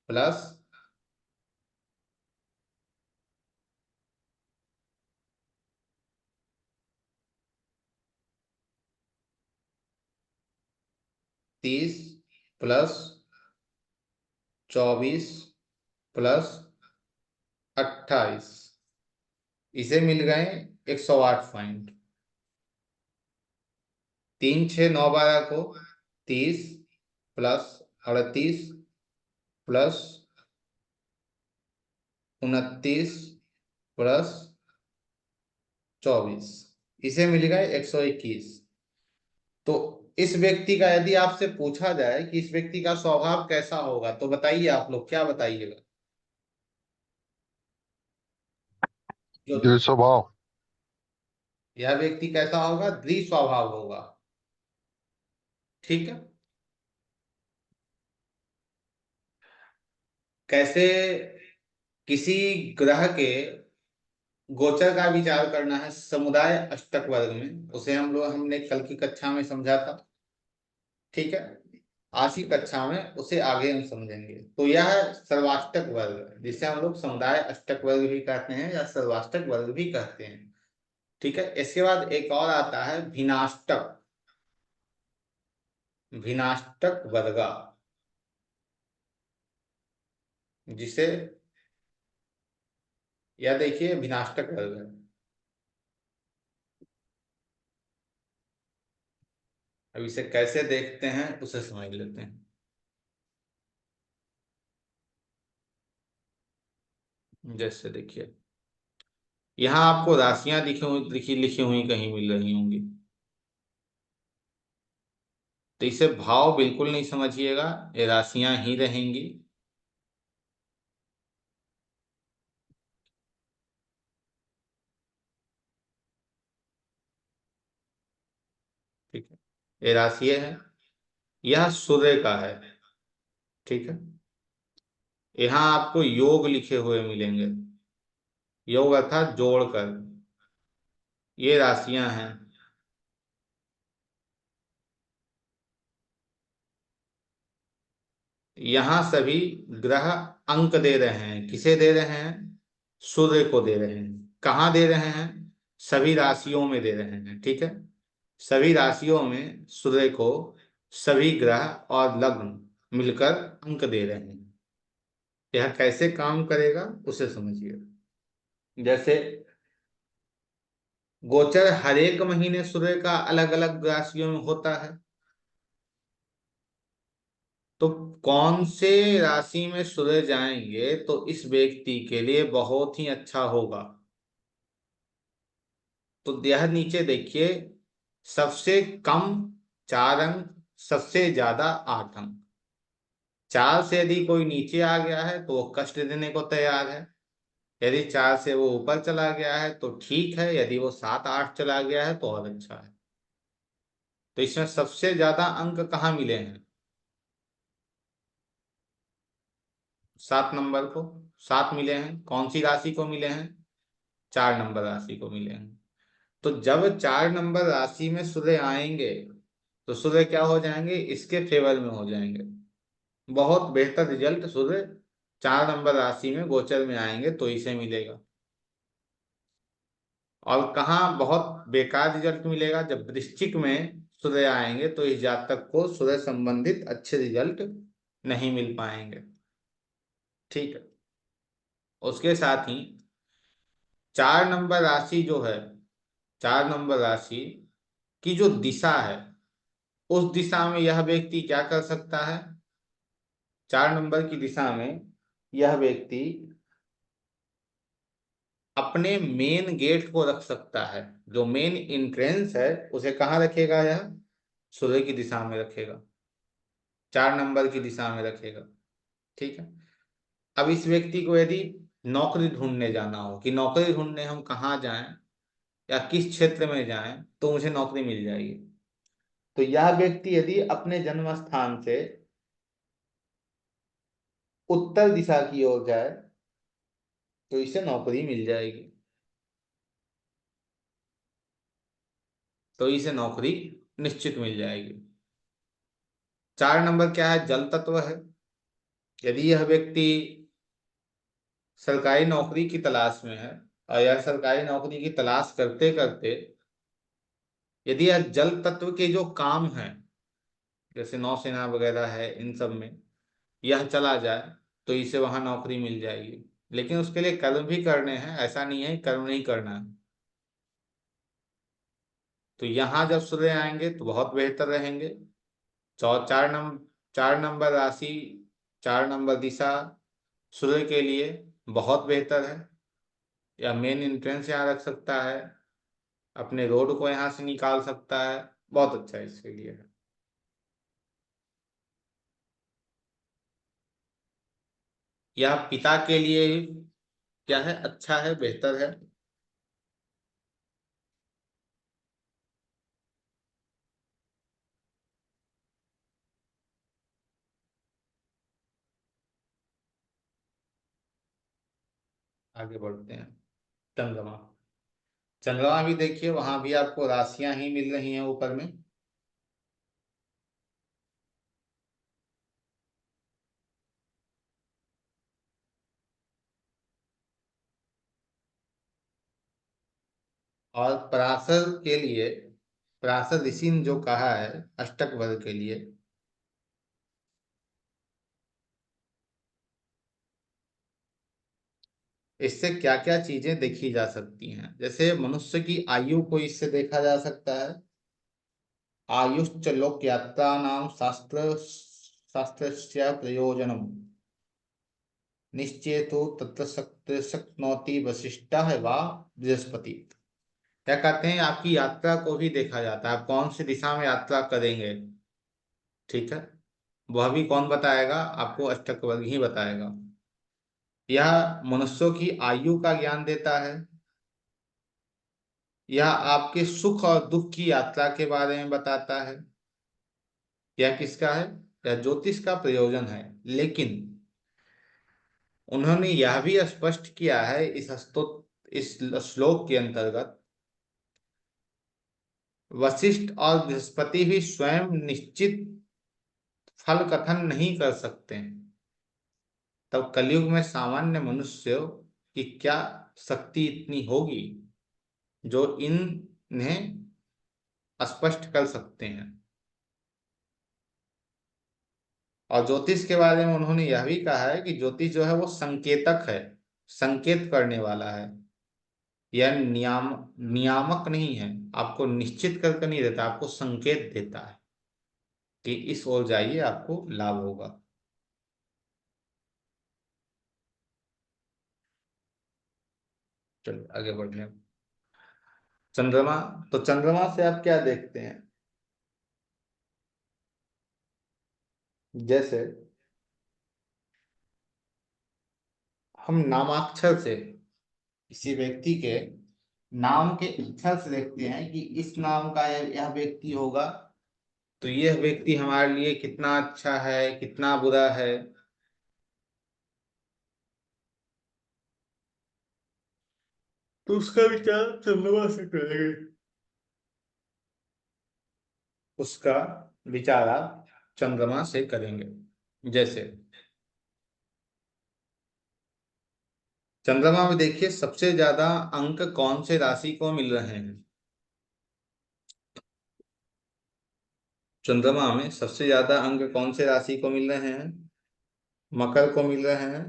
प्लस 30 प्लस 24 प्लस 28, इसे मिल गए 108 पॉइंट। 3 6 9 12 को 30 प्लस 38 प्लस 29 प्लस 24, इसे मिल गए 121। तो इस व्यक्ति का यदि आपसे पूछा जाए कि इस व्यक्ति का स्वभाव कैसा होगा, तो बताइए आप लोग क्या बताइएगा? जो द्विज स्वभाव। यह व्यक्ति कैसा होगा? द्विस्वभाव होगा। ठीक है। कैसे? किसी ग्रह के गोचर का विचार करना है समुदाय अष्टक वर्ग में, उसे हमने कल की कक्षा में समझा था। ठीक है। आज की कक्षा में उसे आगे हम समझेंगे। तो यह सर्वाष्टक वर्ग, जिसे हम लोग समुदाय अष्टक वर्ग भी कहते हैं या सर्वाष्टक वर्ग भी कहते हैं। ठीक है। इसके बाद एक और आता है भिन्नाष्टक, भिन्नाष्टक वर्गा, जिसे, यह देखिए भिन्नाष्टक वर्ग है। अब इसे कैसे देखते हैं उसे समझ लेते हैं। जैसे देखिए, यहाँ आपको राशियां लिखी हुई कहीं मिल रही होंगी, तो इसे भाव बिल्कुल नहीं समझिएगा, ये राशियां ही रहेंगी। ठीक है। ये राशि है, यह सूर्य का है। ठीक है। यहाँ आपको योग लिखे हुए मिलेंगे, योग अर्थात जोड़कर, ये राशियां हैं। यहाँ सभी ग्रह अंक दे रहे हैं। किसे दे रहे हैं? सूर्य को दे रहे हैं। कहाँ दे रहे हैं? सभी राशियों में दे रहे हैं। ठीक है। सभी राशियों में सूर्य को सभी ग्रह और लग्न मिलकर अंक दे रहे हैं। यह कैसे काम करेगा उसे समझिए। जैसे गोचर हर एक महीने सूर्य का अलग अलग राशियों में होता है, तो कौन से राशि में सूर्य जाएंगे तो इस व्यक्ति के लिए बहुत ही अच्छा होगा। तो यह नीचे देखिए, सबसे कम 4 अंक, सबसे ज्यादा 8 अंक। 4 से यदि कोई नीचे आ गया है तो वो कष्ट देने को तैयार है, यदि 4 से वो ऊपर चला गया है तो ठीक है, यदि वो 7 8 चला गया है तो और अच्छा है। तो इसमें सबसे ज्यादा अंक कहाँ मिले हैं? 7 नंबर को। 7 मिले हैं, कौन सी राशि को मिले हैं? 4 नंबर राशि को मिले हैं। तो जब 4 नंबर राशि में सूर्य आएंगे तो सूर्य क्या हो जाएंगे? इसके फेवर में हो जाएंगे। बहुत बेहतर रिजल्ट सूर्य 4 नंबर राशि में गोचर में आएंगे तो इसे मिलेगा। और कहाँ बहुत बेकार रिजल्ट मिलेगा? जब वृश्चिक में सूर्य आएंगे तो इस जातक को सूर्य संबंधित अच्छे रिजल्ट नहीं मिल पाएंगे। ठीक है। उसके साथ ही 4 नंबर राशि जो है, 4 नंबर राशि की जो दिशा है, उस दिशा में यह व्यक्ति क्या कर सकता है? 4 नंबर की दिशा में यह व्यक्ति अपने मेन गेट को रख सकता है। जो मेन इंट्रेंस है उसे कहाँ रखेगा? यह सूर्य की दिशा में रखेगा, 4 नंबर की दिशा में रखेगा। ठीक है। अब इस व्यक्ति को यदि नौकरी ढूंढने जाना हो कि नौकरी ढूंढने हम कहाँ जाएं या किस क्षेत्र में जाएं तो मुझे नौकरी मिल जाएगी, तो यह व्यक्ति यदि अपने जन्म स्थान से उत्तर दिशा की ओर जाए तो इसे नौकरी मिल जाएगी। तो इसे नौकरी निश्चित मिल जाएगी। 4 नंबर क्या है? जल तत्व है। यदि यह व्यक्ति सरकारी नौकरी की तलाश में है और यह सरकारी नौकरी की तलाश करते करते यदि यह जल तत्व के जो काम है, जैसे नौसेना वगैरह है, इन सब में यह चला जाए तो इसे वहां नौकरी मिल जाएगी। लेकिन उसके लिए कर्म भी करने हैं, ऐसा नहीं है कि कर्म नहीं करना है। तो यहाँ जब सूर्य आएंगे तो बहुत बेहतर रहेंगे। चौ 4 नंबर राशि, 4 नंबर दिशा सूर्य के लिए बहुत बेहतर है। या मेन एंट्रेंस यहाँ रख सकता है, अपने रोड को यहाँ से निकाल सकता है, बहुत अच्छा है इसके लिए है। यह पिता के लिए क्या है, अच्छा है, बेहतर है। आगे बढ़ते हैं। चंद्रमा, चंद्रमा भी देखिए, वहां भी आपको राशियां ही मिल रही हैं ऊपर में। और पराशर के लिए, पराशर ऋषि ने जो कहा है अष्टक वर्ग के लिए, इससे क्या क्या चीजें देखी जा सकती हैं। जैसे मनुष्य की आयु को इससे देखा जा सकता है। आयुश्च लोकयात्रा नाम शास्त्रस्य प्रयोजनम निश्चेतो तत्र शक्नोति वशिष्ठः है वा बृहस्पति। क्या कहते हैं, आपकी यात्रा को भी देखा जाता है, आप कौन सी दिशा में यात्रा करेंगे। ठीक है, वह भी कौन बताएगा आपको, अष्टक वर्ग ही बताएगा। यह मनुष्यों की आयु का ज्ञान देता है। यह आपके सुख और दुख की यात्रा के बारे में बताता है। यह किसका है, यह ज्योतिष का प्रयोजन है। लेकिन उन्होंने यह भी स्पष्ट किया है इस श्लोक के अंतर्गत, वशिष्ठ और बृहस्पति भी स्वयं निश्चित फल कथन नहीं कर सकते हैं। तब कलयुग में सामान्य मनुष्य की क्या शक्ति इतनी होगी जो इन्हें स्पष्ट कर सकते हैं। और ज्योतिष के बारे में उन्होंने यह भी कहा है कि ज्योतिष जो है वो संकेतक है, संकेत करने वाला है। यह नियामक नहीं है, आपको निश्चित करके नहीं देता, आपको संकेत देता है कि इस ओर जाइए, आपको लाभ होगा। चलिए आगे बढ़ने। चंद्रमा, तो चंद्रमा से आप क्या देखते हैं। जैसे हम नामाक्षर से किसी व्यक्ति के नाम के अक्षर से देखते हैं कि इस नाम का यह व्यक्ति होगा, तो यह व्यक्ति हमारे लिए कितना अच्छा है, कितना बुरा है। तो उसका विचार चंद्रमा से करेंगे, उसका विचार आप चंद्रमा से करेंगे। जैसे चंद्रमा में देखिए सबसे ज्यादा अंक कौन से राशि को मिल रहे हैं। चंद्रमा में सबसे ज्यादा अंक कौन से राशि को मिल रहे हैं, मकर को मिल रहे हैं।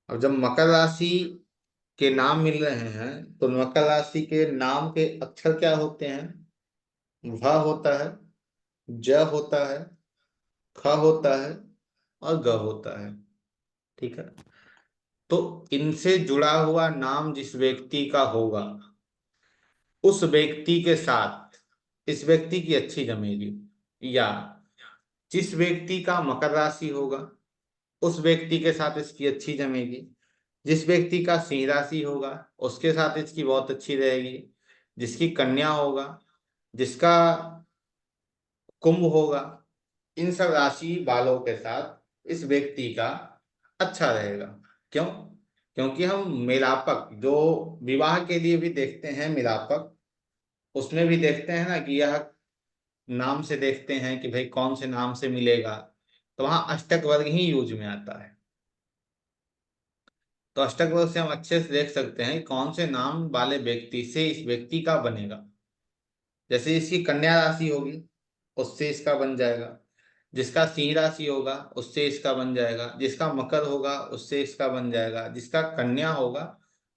अब जब मकर राशि के नाम मिल रहे हैं तो मकर राशि के नाम के अक्षर क्या होते हैं, भ होता है, ज होता है, ख होता है और ग होता है। ठीक है, तो इनसे जुड़ा हुआ नाम जिस व्यक्ति का होगा, उस व्यक्ति के साथ इस व्यक्ति की अच्छी जमेगी। या जिस व्यक्ति का मकर राशि होगा, उस व्यक्ति के साथ इसकी अच्छी जमेगी। जिस व्यक्ति का सिंह राशि होगा, उसके साथ इसकी बहुत अच्छी रहेगी। जिसकी कन्या होगा, जिसका कुंभ होगा, इन सब राशि वालों के साथ इस व्यक्ति का अच्छा रहेगा। क्यों, क्योंकि हम मिलापक जो विवाह के लिए भी देखते हैं, मिलापक उसमें भी देखते हैं ना कि यह नाम से देखते हैं कि भाई कौन से नाम से मिलेगा, तो वहां अष्टक वर्ग ही यूज में आता है। तो अष्टक वर्ग से हम अच्छे से देख सकते हैं कौन से नाम वाले व्यक्ति से इस व्यक्ति का बनेगा। जैसे इसकी कन्या राशि होगी, उससे इसका बन जाएगा। जिसका सिंह राशि होगा उससे इसका बन जाएगा। जिसका मकर होगा उससे इसका बन जाएगा। जिसका कन्या होगा,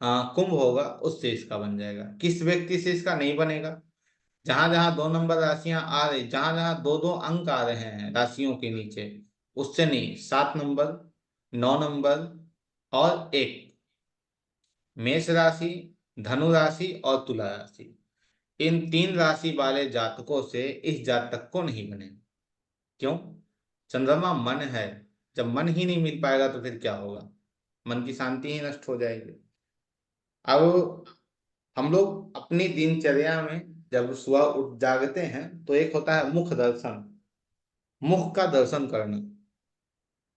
कुंभ होगा, उससे इसका बन जाएगा। किस व्यक्ति से इसका नहीं बनेगा? जहां जहां 2 नंबर राशियां आ रही, जहां जहां 2 2 अंक आ रहे हैं राशियों के नीचे, उससे नहीं। 7 नंबर, 9 नंबर और 1, मेष राशि, धनु राशि और तुला राशि, इन 3 राशि वाले जातकों से इस जातक को नहीं बने। क्यों? चंद्रमा मन है। जब मन ही नहीं मिल पाएगा तो फिर क्या होगा? मन की शांति ही नष्ट हो जाएगी। अब हम लोग अपनी दिनचर्या में जब सुबह उठ जागते हैं तो एक होता है मुख दर्शन, मुख का दर्शन करना।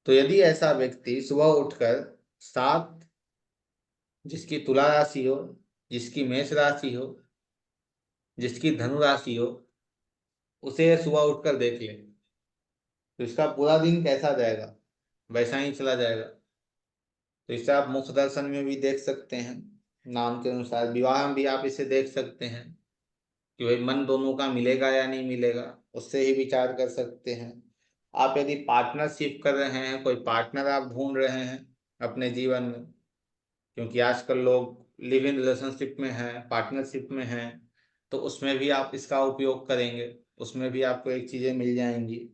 तो यदि ऐसा व्यक्ति सुबह उठकर 7, जिसकी तुला राशि हो, जिसकी मेष राशि हो, जिसकी धनु राशि हो, उसे सुबह उठकर देख ले तो इसका पूरा दिन कैसा जाएगा? वैसा ही चला जाएगा। तो इसे आप मुख दर्शन में भी देख सकते हैं। नाम के अनुसार विवाह में भी आप इसे देख सकते हैं कि भाई मन दोनों का मिलेगा या नहीं मिलेगा, उससे ही विचार कर सकते हैं। आप यदि पार्टनरशिप कर रहे हैं, कोई पार्टनर आप ढूंढ रहे हैं अपने जीवन में, क्योंकि आजकल लोग लिव इन रिलेशनशिप में हैं, पार्टनरशिप में हैं, तो उसमें भी आप इसका उपयोग करेंगे। उसमें भी आपको एक चीजें मिल जाएंगी।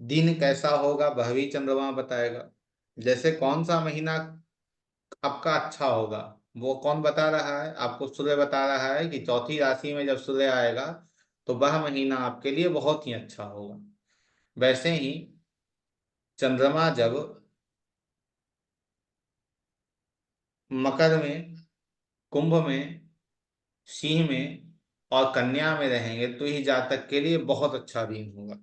दिन कैसा होगा वह भी चंद्रमा बताएगा। जैसे कौन सा महीना आपका अच्छा होगा, वो कौन बता रहा है? आपको सूर्य बता रहा है कि चौथी राशि में जब सूर्य आएगा तो वह महीना आपके लिए बहुत ही अच्छा होगा। वैसे ही चंद्रमा जब मकर में, कुंभ में, सिंह में और कन्या में रहेंगे तो ही जातक के लिए बहुत अच्छा दिन होगा।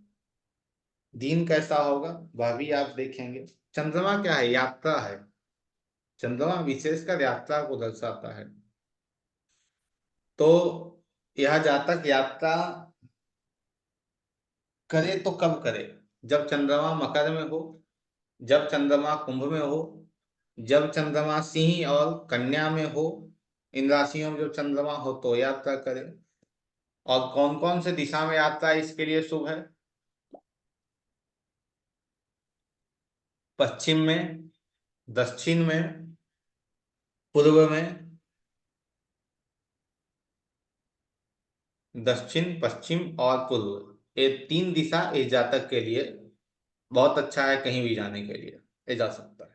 दिन कैसा होगा वह भी आप देखेंगे। चंद्रमा क्या है? यात्रा है। चंद्रमा विशेषकर यात्रा को दर्शाता है। तो यह जातक यात्रा करे तो कब करे? जब चंद्रमा मकर में हो, जब चंद्रमा कुंभ में हो, जब चंद्रमा सिंह और कन्या में हो। इन राशियों में जब चंद्रमा हो तो यात्रा करे। और कौन कौन से दिशा में यात्रा इसके लिए शुभ है? पश्चिम में, दक्षिण में, पूर्व में। दक्षिण, पश्चिम और पूर्व, ये 3 दिशा इस जातक के लिए बहुत अच्छा है। कहीं भी जाने के लिए ये जा सकता है।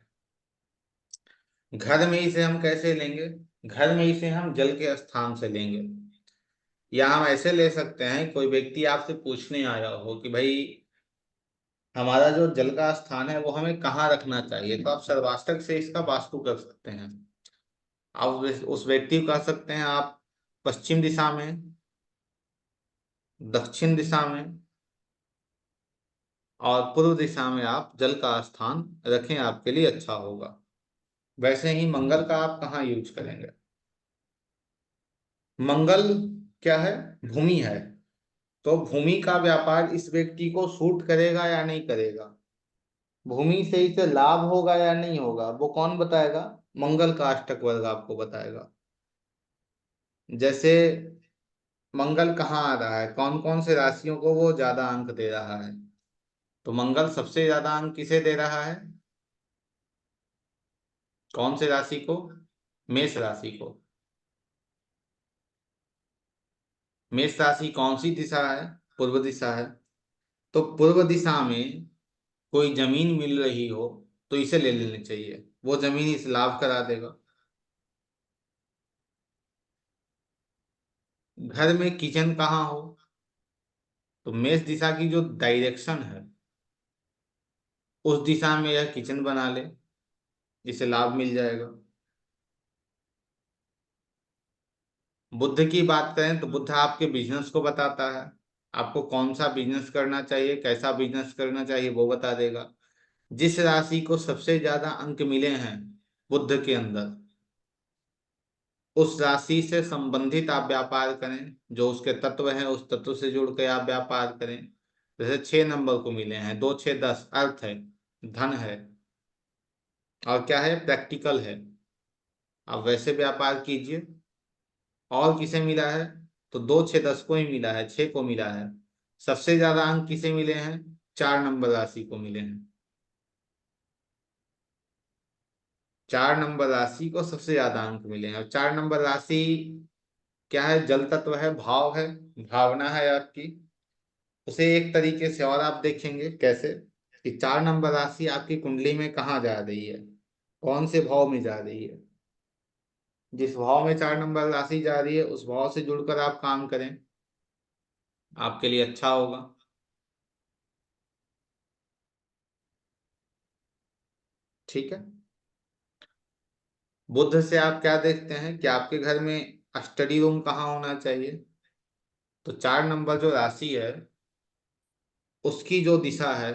घर में इसे हम कैसे लेंगे? घर में इसे हम जल के स्थान से लेंगे। या हम ऐसे ले सकते हैं, कोई व्यक्ति आपसे पूछने आया हो कि भाई हमारा जो जल का स्थान है वो हमें कहाँ रखना चाहिए, तो आप सर्वाष्टक से इसका वास्तु कर सकते हैं। आप उस व्यक्ति को कह सकते हैं आप पश्चिम दिशा में, दक्षिण दिशा में और पूर्व दिशा में आप जल का स्थान रखें, आपके लिए अच्छा होगा। वैसे ही मंगल का आप कहाँ यूज करेंगे? मंगल क्या है? भूमि है। तो भूमि का व्यापार इस व्यक्ति को सूट करेगा या नहीं करेगा? भूमि से इसे लाभ होगा या नहीं होगा, वो कौन बताएगा? मंगल का अष्टक वर्ग आपको बताएगा। जैसे मंगल कहाँ आ रहा है, कौन कौन से राशियों को वो ज्यादा अंक दे रहा है, तो मंगल सबसे ज्यादा अंक किसे दे रहा है? कौन से राशि को? मेष राशि को। मेष राशि कौन सी दिशा है? पूर्व दिशा है। तो पूर्व दिशा में कोई जमीन मिल रही हो तो इसे ले लेनी चाहिए, वो जमीन इसे लाभ करा देगा। घर में किचन कहाँ हो, तो मेष दिशा की जो डायरेक्शन है उस दिशा में यह किचन बना ले, जिसे लाभ मिल जाएगा। बुद्ध की बात करें तो बुद्ध आपके बिजनेस को बताता है। आपको कौन सा बिजनेस करना चाहिए, कैसा बिजनेस करना चाहिए, वो बता देगा। जिस राशि को सबसे ज्यादा अंक मिले हैं बुद्ध के अंदर, उस राशि से संबंधित आप व्यापार करें। जो उसके तत्व हैं उस तत्व से जुड़ के आप व्यापार करें। जैसे 6 नंबर को मिले हैं, 2 6 10, अर्थ है, धन है। और क्या है, प्रैक्टिकल है। आप वैसे व्यापार कीजिए। और किसे मिला है, तो 2 6 10 को ही मिला है, 6 को मिला है। सबसे ज्यादा अंक किसे मिले हैं, 4 नंबर राशि को मिले हैं। 4 नंबर राशि को सबसे ज्यादा अंक मिले हैं। और 4 नंबर राशि क्या है, जल तत्व है, भाव है, भावना है आपकी। उसे एक तरीके से और आप देखेंगे कैसे, कि 4 नंबर राशि आपकी कुंडली में कहाँ जा रही है, कौन से भाव में जा रही है। जिस भाव में 4 नंबर राशि जा रही है उस भाव से जुड़कर आप काम करें, आपके लिए अच्छा होगा। ठीक है। बुध से आप क्या देखते हैं कि आपके घर में स्टडी रूम कहाँ होना चाहिए। तो 4 नंबर जो राशि है उसकी जो दिशा है,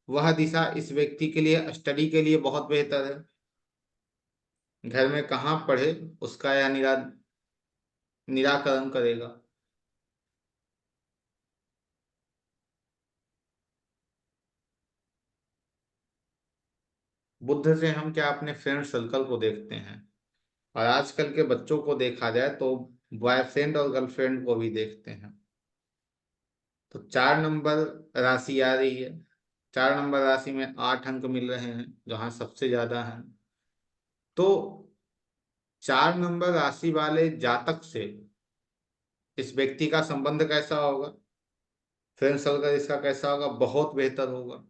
वह दिशा इस व्यक्ति के लिए स्टडी के लिए बहुत बेहतर है। घर में कहाँ पढ़े उसका यह निराकरण करेगा। बुद्ध से हम क्या अपने फ्रेंड सर्कल को देखते हैं, और आजकल के बच्चों को देखा जाए तो बॉयफ्रेंड और गर्लफ्रेंड को भी देखते हैं। तो 4 नंबर राशि आ रही है, 4 नंबर राशि में 8 अंक मिल रहे हैं, जहाँ सबसे ज्यादा हैं। तो 4 नंबर राशि वाले जातक से इस व्यक्ति का संबंध कैसा होगा, फ्रेंड सर्कल इसका कैसा होगा, बहुत बेहतर होगा।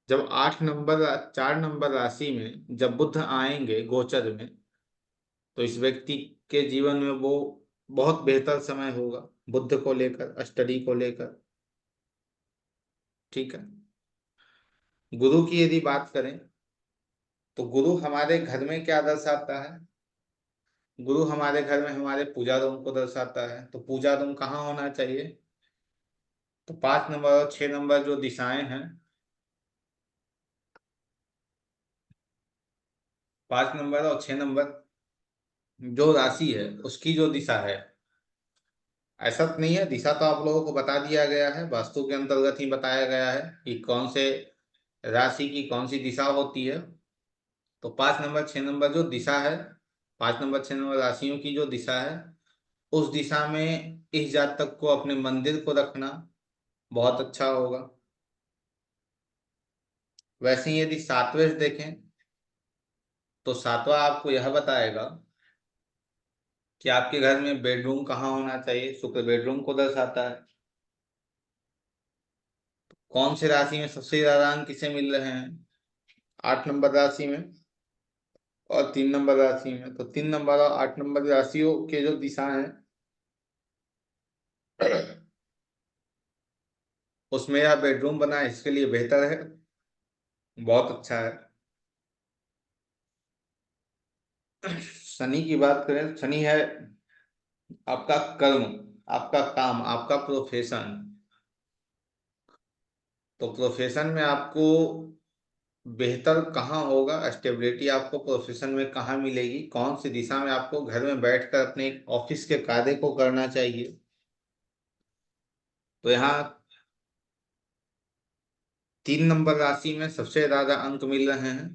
जब 8 नंबर 4 नंबर राशि में जब बुध आएंगे गोचर में, तो इस व्यक्ति के जीवन में वो बहुत बेहतर समय होगा, बुद्ध को लेकर, स्टडी को लेकर। ठीक है। गुरु की यदि बात करें, तो गुरु हमारे घर में क्या दर्शाता है, गुरु हमारे घर में हमारे पूजा रूम को दर्शाता है। तो पूजा रूम कहाँ होना चाहिए, तो 5 नंबर और 6 नंबर जो दिशाएं हैं, 5 नंबर और 6 नंबर जो राशि है उसकी जो दिशा है, ऐसा तो नहीं है, दिशा तो आप लोगों को बता दिया गया है, वास्तु के अंतर्गत ही बताया गया है कि कौन से राशि की कौन सी दिशा होती है। तो 5 नंबर 6 नंबर जो दिशा है, 5 नंबर 6 नंबर राशियों की जो दिशा है, उस दिशा में इस जातक को अपने मंदिर को रखना बहुत अच्छा होगा। वैसे ही यदि सातवें देखें, तो सातवां आपको यह बताएगा कि आपके घर में बेडरूम कहाँ होना चाहिए, शुक्र बेडरूम को दर्शाता है। कौन से राशि में सबसे ज्यादा अंक किसे मिल रहे हैं, 8 नंबर राशि में और 3 नंबर राशि में। तो 3 नंबर और 8 नंबर राशियों के जो दिशा है उसमें यह बेडरूम बना है, इसके लिए बेहतर है, बहुत अच्छा है। शनि की बात करें, शनि है आपका कर्म, आपका काम, आपका प्रोफेशन। तो प्रोफेशन में आपको बेहतर कहाँ होगा, स्टेबिलिटी आपको प्रोफेशन में कहाँ मिलेगी, कौन सी दिशा में आपको घर में बैठकर अपने ऑफिस के कार्य को करना चाहिए। तो यहाँ 3 नंबर राशि में सबसे ज्यादा अंक मिल रहे हैं।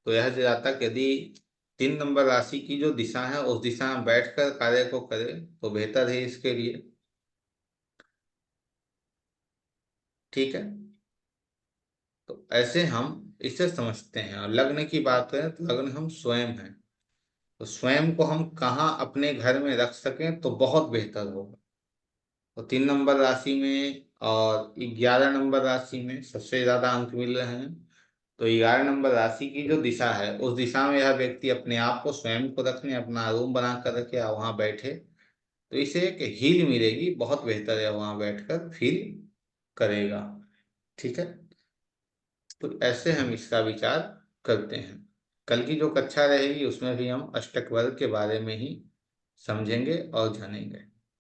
तो यह जातक यदि 3 नंबर राशि की जो दिशा है उस दिशा में बैठकर कार्य को करे तो बेहतर है इसके लिए। ठीक है। तो ऐसे हम इसे समझते हैं। और लग्न की बात करें तो लग्न हम स्वयं हैं, तो स्वयं को हम कहाँ अपने घर में रख सकें तो बहुत बेहतर होगा। तो 3 नंबर राशि में और 11 नंबर राशि में सबसे ज्यादा अंक मिल रहे हैं। तो 11 नंबर राशि की जो दिशा है उस दिशा में यह व्यक्ति अपने आप को, स्वयं को रखने, अपना रूम बना कर रखे और वहां बैठे, तो इसे एक हील मिलेगी, बहुत बेहतर है, वहां बैठकर फील करेगा। ठीक है। तो ऐसे हम इसका विचार करते हैं। कल की जो कक्षा रहेगी उसमें भी हम अष्टक वर्ग के बारे में ही समझेंगे और जानेंगे।